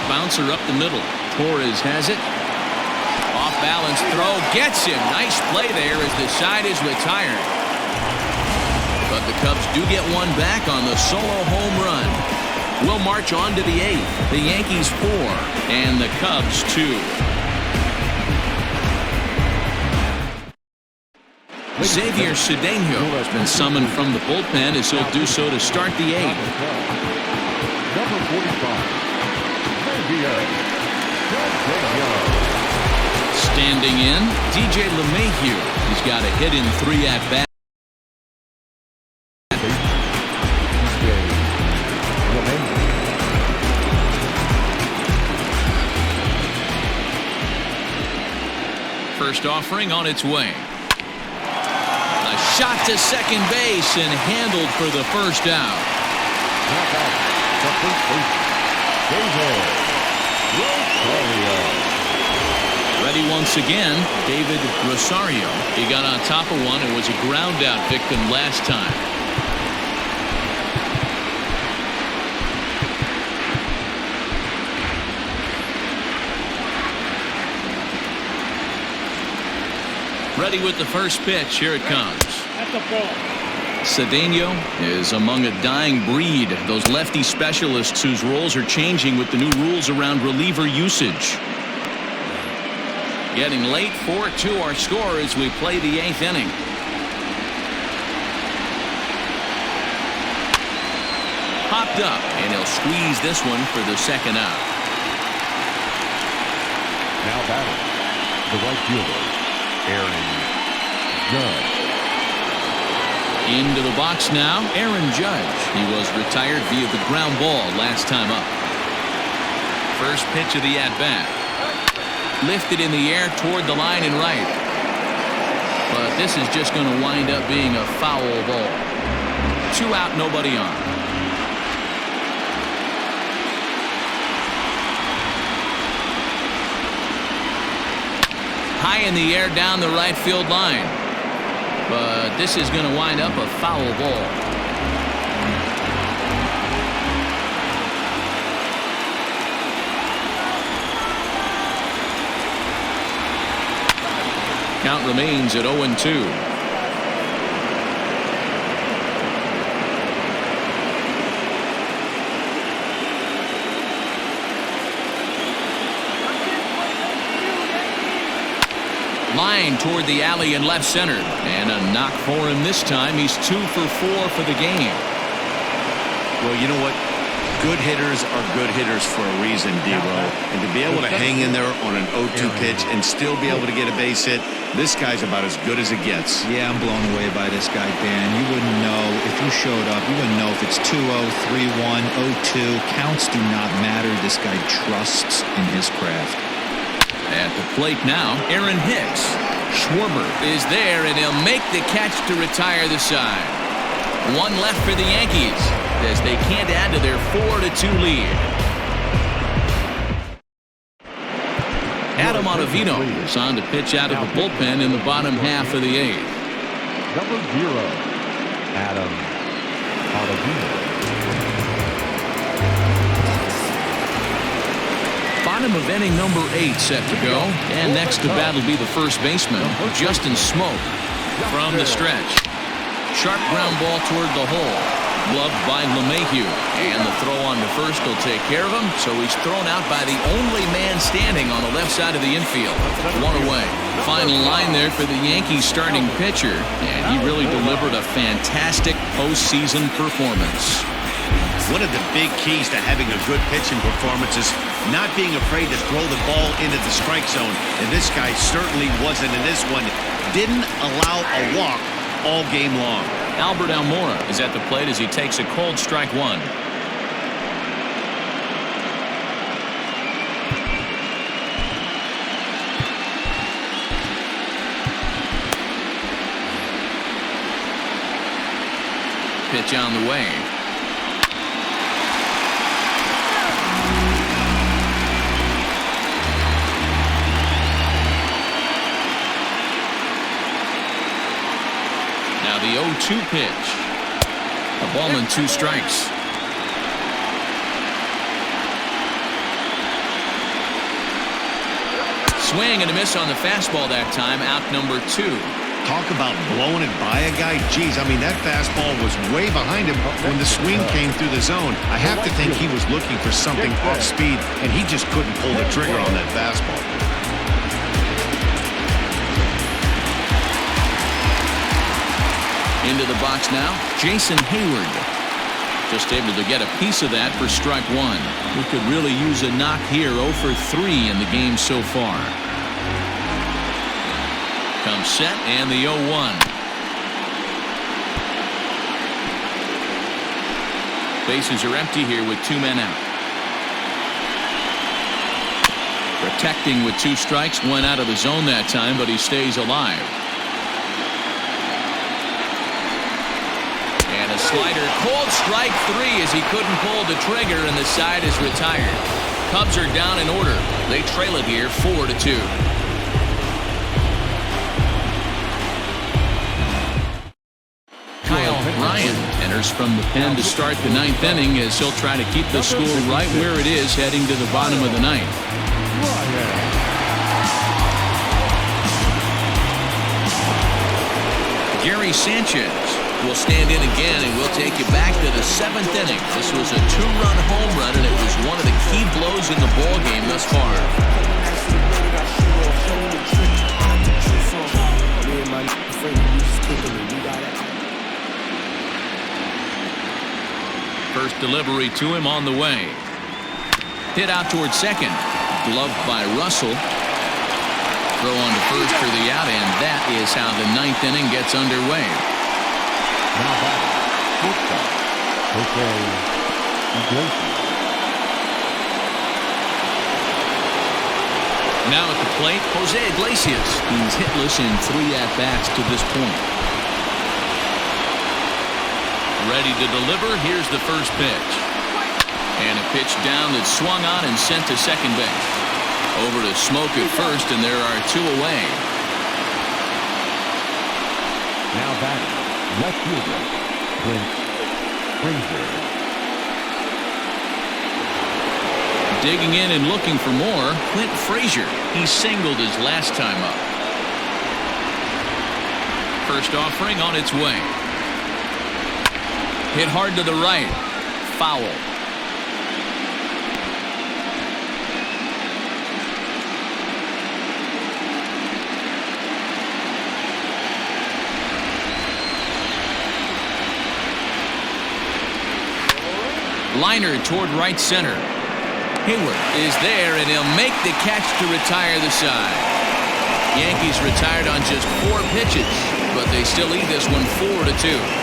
Bouncer up the middle. Torres has it. Off balance throw. Gets him. Nice play there as the side is retired. But the Cubs do get one back on the solo home run. We'll march on to the 8th. The Yankees 4 and the Cubs 2. Xavier Cedeno has been summoned from the bullpen as he'll do so to start the 8th. Number 45. Standing in, DJ LeMahieu. He's got a hit in 3 at-bats. First offering on its way. A shot to second base and handled for the first out. Ready once again, David Rosario. He got on top of one and was a ground out victim last time. Ready with the first pitch. Here it comes. That's a ball. Cedeno is among a dying breed. Those lefty specialists whose roles are changing with the new rules around reliever usage. Getting late, 4-2 our score as we play the 8th inning. Popped up, and he'll squeeze this one for the second out. Now batting, the right fielder, Aaron Judge. Into the box now, Aaron Judge. He was retired via the ground ball last time up. First pitch of the at-bat. Lifted in the air toward the line and right. But this is just going to wind up being a foul ball. 2 out, nobody on. High in the air down the right field line. But this is going to wind up a foul ball. Count remains at 0-2. Line toward the alley in left center. And a knock for him this time. He's 2 for 4 for the game. Well, you know what? Good hitters are good hitters for a reason, Dero. And to be able to hang in there on an 0-2 pitch and still be able to get a base hit, this guy's about as good as it gets. Yeah, I'm blown away by this guy, Dan. You wouldn't know if you showed up. You wouldn't know if it's 2-0, 3-1, 0-2. Counts do not matter. This guy trusts in his craft. At the plate now, Aaron Hicks. Schwarber is there, and he'll make the catch to retire the side. One left for the Yankees as they can't add to their 4-2 lead. Adam Ottavino is on to pitch out of the bullpen in the bottom half of the 8th. Number 0, Adam Ottavino. Bottom of inning number 8 set to go, and next to bat will be the first baseman, Justin Smoke, from the stretch. Sharp ground ball toward the hole, gloved by LeMahieu, and the throw on to first will take care of him, so he's thrown out by the only man standing on the left side of the infield. One away. Final line there for the Yankees starting pitcher, and he really delivered a fantastic postseason performance. One of the big keys to having a good pitching performance is not being afraid to throw the ball into the strike zone. And this guy certainly wasn't in this one. Didn't allow a walk all game long. Albert Almora is at the plate as he takes a cold strike one. Pitch on the way. Now the 0-2 pitch. A ball and 2 strikes. Swing and a miss on the fastball that time. Out number 2. Talk about blowing it by a guy. Geez, I mean, that fastball was way behind him when the swing came through the zone. I have to think he was looking for something off speed, and he just couldn't pull the trigger on that fastball. Into the box now, Jason Hayward. Just able to get a piece of that for strike 1. We could really use a knock here. 0 for 3 in the game so far. Comes set and the 0-1. Bases are empty here with 2 men out. Protecting with 2 strikes. Went out of the zone that time, but he stays alive. And a slider. Cold strike 3 as he couldn't pull the trigger, and the side is retired. Cubs are down in order. They trail it here 4-2. Ryan enters from the pen to start the 9th inning as he'll try to keep the score right where it is heading to the bottom of the 9th. Gary Sanchez will stand in again, and we'll take you back to the 7th inning. This was a 2-run home run, and it was one of the key blows in the ball game thus far. First delivery to him on the way. Hit out towards second. Gloved by Russell. Throw on to first for the out, and that is how the 9th inning gets underway. Now back. Now at the plate, Jose Iglesias. He's hitless in 3 at-bats to this point. Ready to deliver. Here's the first pitch. And a pitch down that's swung on and sent to second base. Over to Smoke at first, and there are 2 away. Now back. Left fielder, Clint Frazier. Digging in and looking for more, Clint Frazier. He singled his last time up. First offering on its way. Hit hard to the right. Foul. Liner toward right center. Hayward is there, and he'll make the catch to retire the side. Yankees retired on just 4 pitches, but they still lead this one 4-2.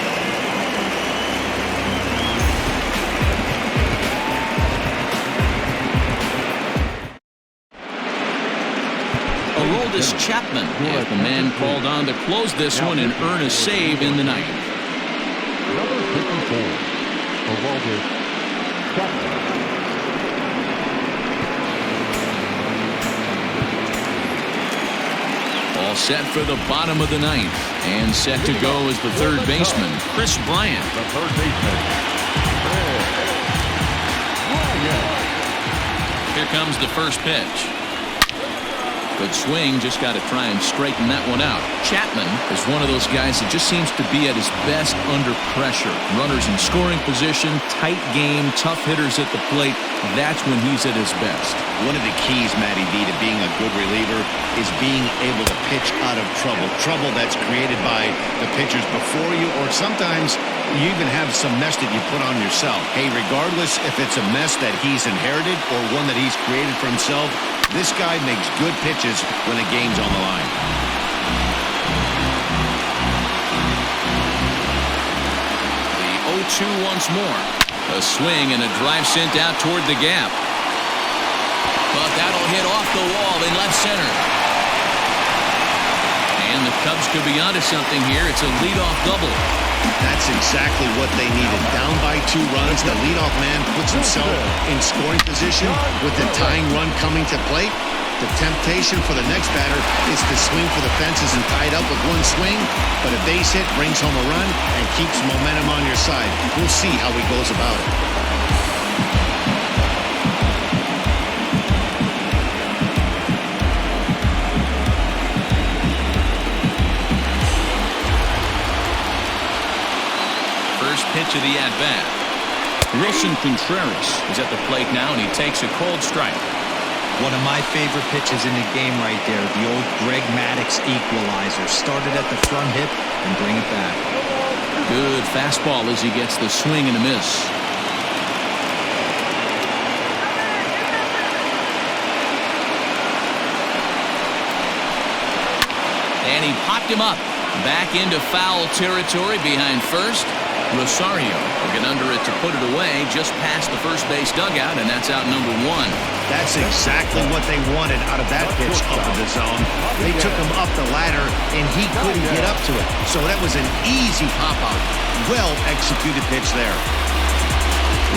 Chapman is the man called on to close this one and earn a save in the 9th. All set for the bottom of the ninth. And set to go as the third baseman, Chris Bryant. The third baseman. Here comes the first pitch. Good swing, just got to try and straighten that one out. Chapman is one of those guys that just seems to be at his best under pressure. Runners in scoring position, tight game, tough hitters at the plate. That's when he's at his best. One of the keys, Matty V, to being a good reliever is being able to pitch out of trouble. Trouble that's created by the pitchers before you, or sometimes you even have some mess that you put on yourself. Hey, regardless if it's a mess that he's inherited or one that he's created for himself, this guy makes good pitches when the game's on the line. The 0-2 once more. A swing and a drive sent out toward the gap. But that'll hit off the wall in left center. And the Cubs could be onto something here. It's a leadoff double. That's exactly what they needed. Down by 2 runs, the leadoff man puts himself in scoring position with the tying run coming to plate. The temptation for the next batter is to swing for the fences and tie it up with one swing, but a base hit brings home a run and keeps momentum on your side. We'll see how he goes about it. Pitch of the at-bat. Wilson Contreras is at the plate now, and he takes a cold strike. One of my favorite pitches in the game right there. The old Greg Maddux equalizer. Started at the front hip and bring it back. Good fastball as he gets the swing and a miss. And he popped him up. Back into foul territory behind first. Rosario will get under it to put it away just past the first base dugout, and that's out number 1. That's exactly what they wanted out of that pitch up in the zone. They took him up the ladder, and he couldn't get up to it. So that was an easy pop-out. Well-executed pitch there.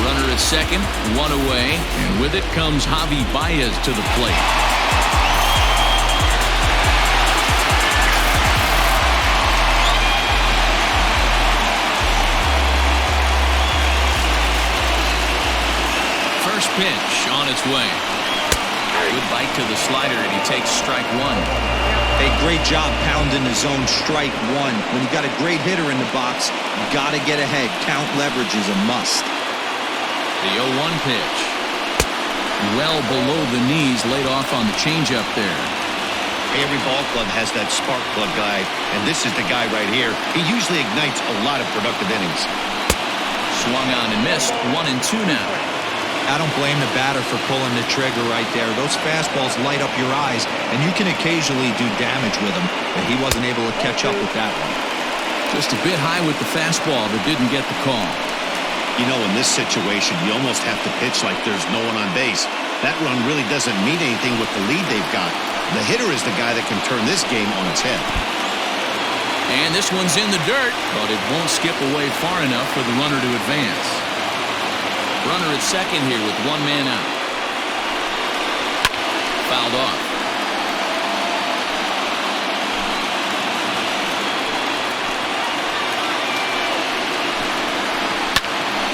Runner at second, 1 away, and with it comes Javi Baez to the plate. Pitch on its way. Good bite to the slider, and he takes strike 1. Hey, great job pounding the zone, strike 1. When you got a great hitter in the box, you got to get ahead. Count leverage is a must. The 0-1 pitch. Well below the knees, laid off on the changeup there. Every ball club has that spark plug guy, and this is the guy right here. He usually ignites a lot of productive innings. Swung on and missed. 1-2 now. I don't blame the batter for pulling the trigger right there. Those fastballs light up your eyes, and you can occasionally do damage with them, but he wasn't able to catch up with that one. Just a bit high with the fastball, but didn't get the call. You know, in this situation, you almost have to pitch like there's no one on base. That run really doesn't mean anything with the lead they've got. The hitter is the guy that can turn this game on its head. And this one's in the dirt, but it won't skip away far enough for the runner to advance. Runner at second here with 1 man out. Fouled off.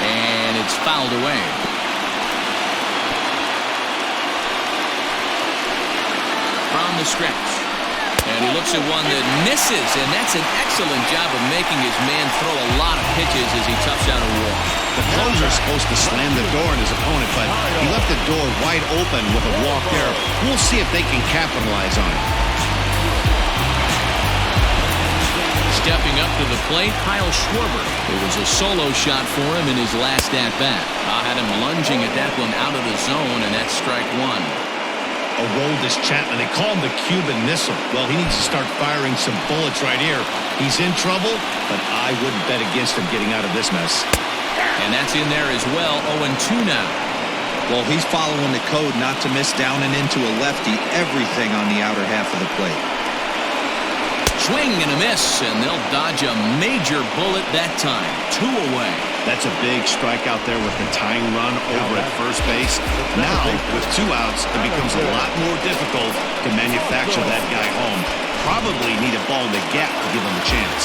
And it's fouled away. From the stretch. And he looks at one that misses, and that's an excellent job of making his man throw a lot of pitches as he toughs out a walk. The closer's supposed to slam the door on his opponent, but he left the door wide open with a walk there. We'll see if they can capitalize on it. Stepping up to the plate, Kyle Schwarber. It was a solo shot for him in his last at-bat. Had him lunging at that one out of the zone, and that's strike 1. Aroldis Chapman. They call him the Cuban missile. Well, he needs to start firing some bullets right here. He's in trouble, but I wouldn't bet against him getting out of this mess. And that's in there as well. 0-2 now. Well, he's following the code not to miss down and into a lefty. Everything on the outer half of the plate. swing and a miss, and they'll dodge a major bullet that time. 2 away. That's a big strike out there with the tying run over at first base. Now, with 2 outs, it becomes a lot more difficult to manufacture that guy home. Probably need a ball in the gap to give him a chance.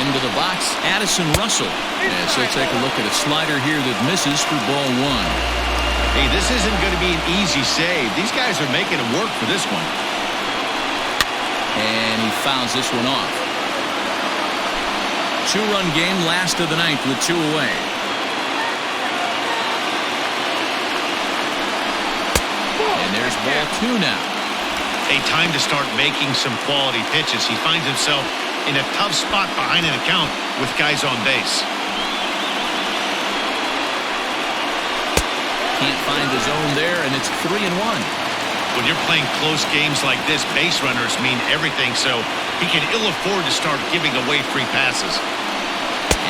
Into the box, Addison Russell. As he'll take a look at a slider here that misses for ball 1. Hey, this isn't going to be an easy save. These guys are making it work for this one. And he fouls this one off. 2-run game, last of the 9th with 2 away. And there's ball 2 now. A time to start making some quality pitches. He finds himself in a tough spot behind an account with guys on base. Can't find the zone there, and it's 3-1. When you're playing close games like this, base runners mean everything, so he can ill afford to start giving away free passes.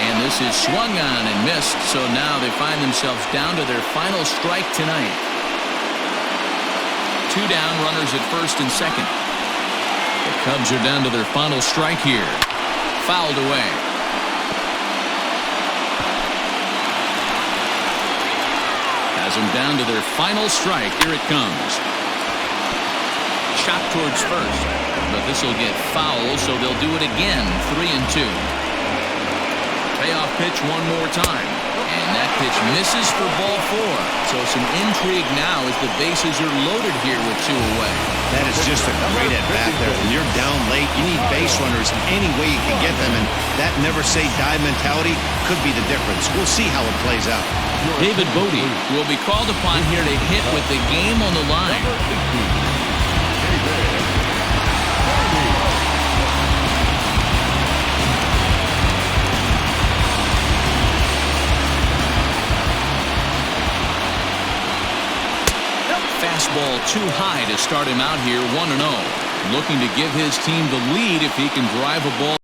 And this is swung on and missed, so now they find themselves down to their final strike tonight. 2 down, runners at first and second. The Cubs are down to their final strike here. Fouled away. Has them down to their final strike. Here it comes. Shot towards first, but this will get foul, so they'll do it again. 3-2. Payoff pitch one more time, and that pitch misses for ball 4. So some intrigue now as the bases are loaded here with 2 away. That is just a great at-bat there. When you're down late, you need base runners any way you can get them, and that never-say-die mentality could be the difference. We'll see how it plays out. David Bodie will be called upon here to hit with the game on the line. Fastball too high to start him out here, 1-0. Looking to give his team the lead if he can drive a ball.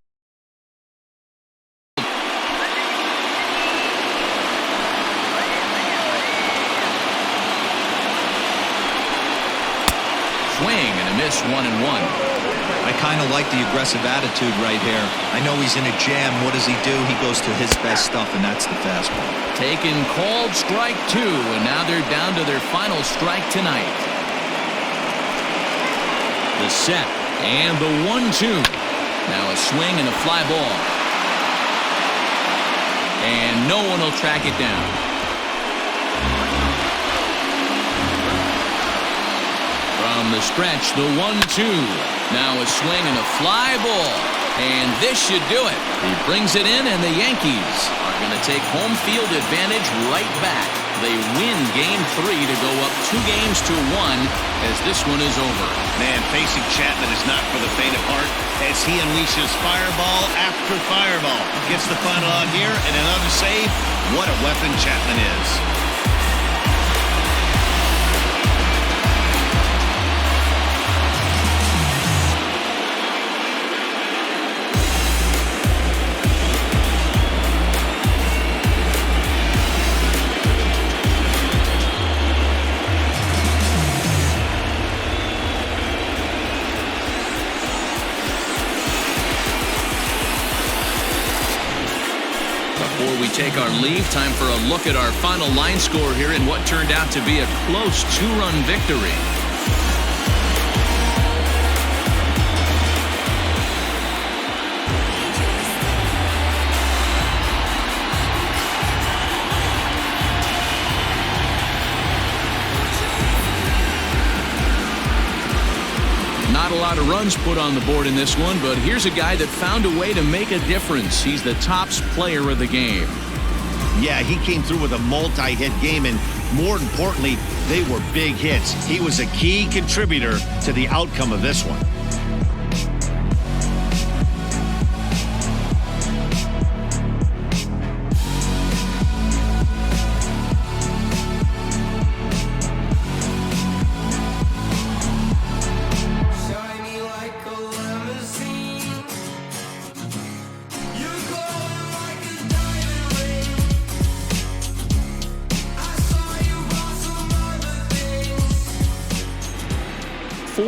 Swing and a miss, 1-1. I kind of like the aggressive attitude right here. I know he's in a jam. What does he do? He goes to his best stuff, and that's the fastball. Taken called strike 2, and now they're down to their final strike tonight. The set and the 1-2. Now a swing and a fly ball. And no one will track it down. From the stretch, the 1-2. Now a swing and a fly ball. And this should do it. He brings it in, and the Yankees are going to take home field advantage right back. They win Game 3 to go up 2-1 as this one is over. Man, facing Chapman is not for the faint of heart as he unleashes fireball after fireball. Gets the final out here and another save. What a weapon Chapman is. Before we take our leave, time for a look at our final line score here in what turned out to be a close 2-run victory. Not a lot of runs put on the board in this one, but here's a guy that found a way to make a difference. He's the tops player of the game. Yeah, he came through with a multi-hit game, and more importantly, they were big hits. He was a key contributor to the outcome of this one.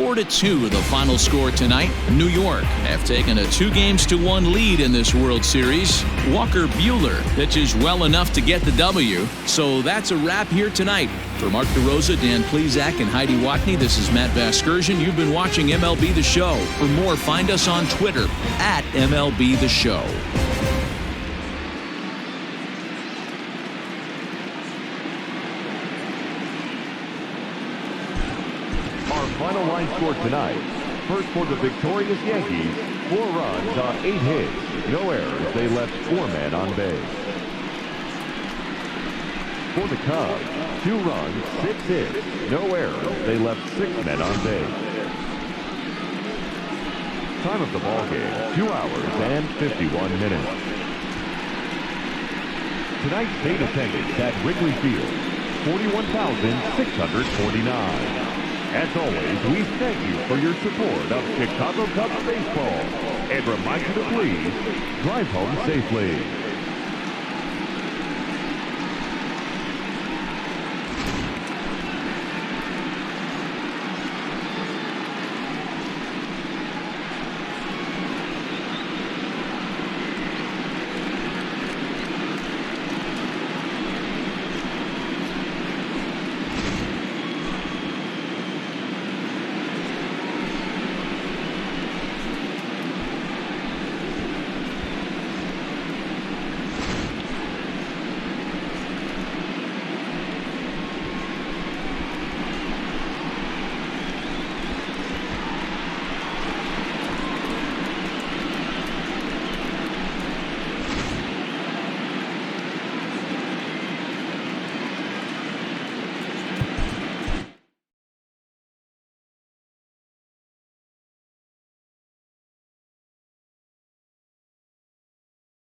4-2 the final score tonight. New York have taken a 2-1 lead in this World Series. Walker Buehler pitches well enough to get the W. So that's a wrap here tonight. For Mark DeRosa, Dan Plezak, and Heidi Watney, this is Matt Vasgersian. You've been watching MLB The Show. For more, find us on Twitter at MLB The Show. Our final line score tonight. First for the victorious Yankees, 4 runs on 8 hits. No errors. They left 4 men on base. For the Cubs, 2 runs, 6 hits. No errors. They left 6 men on base. Time of the ball game, 2 hours and 51 minutes. Tonight's state attendance at Wrigley Field, 41,649. As always, we thank you for your support of Chicago Cubs baseball and remind you to please drive home safely.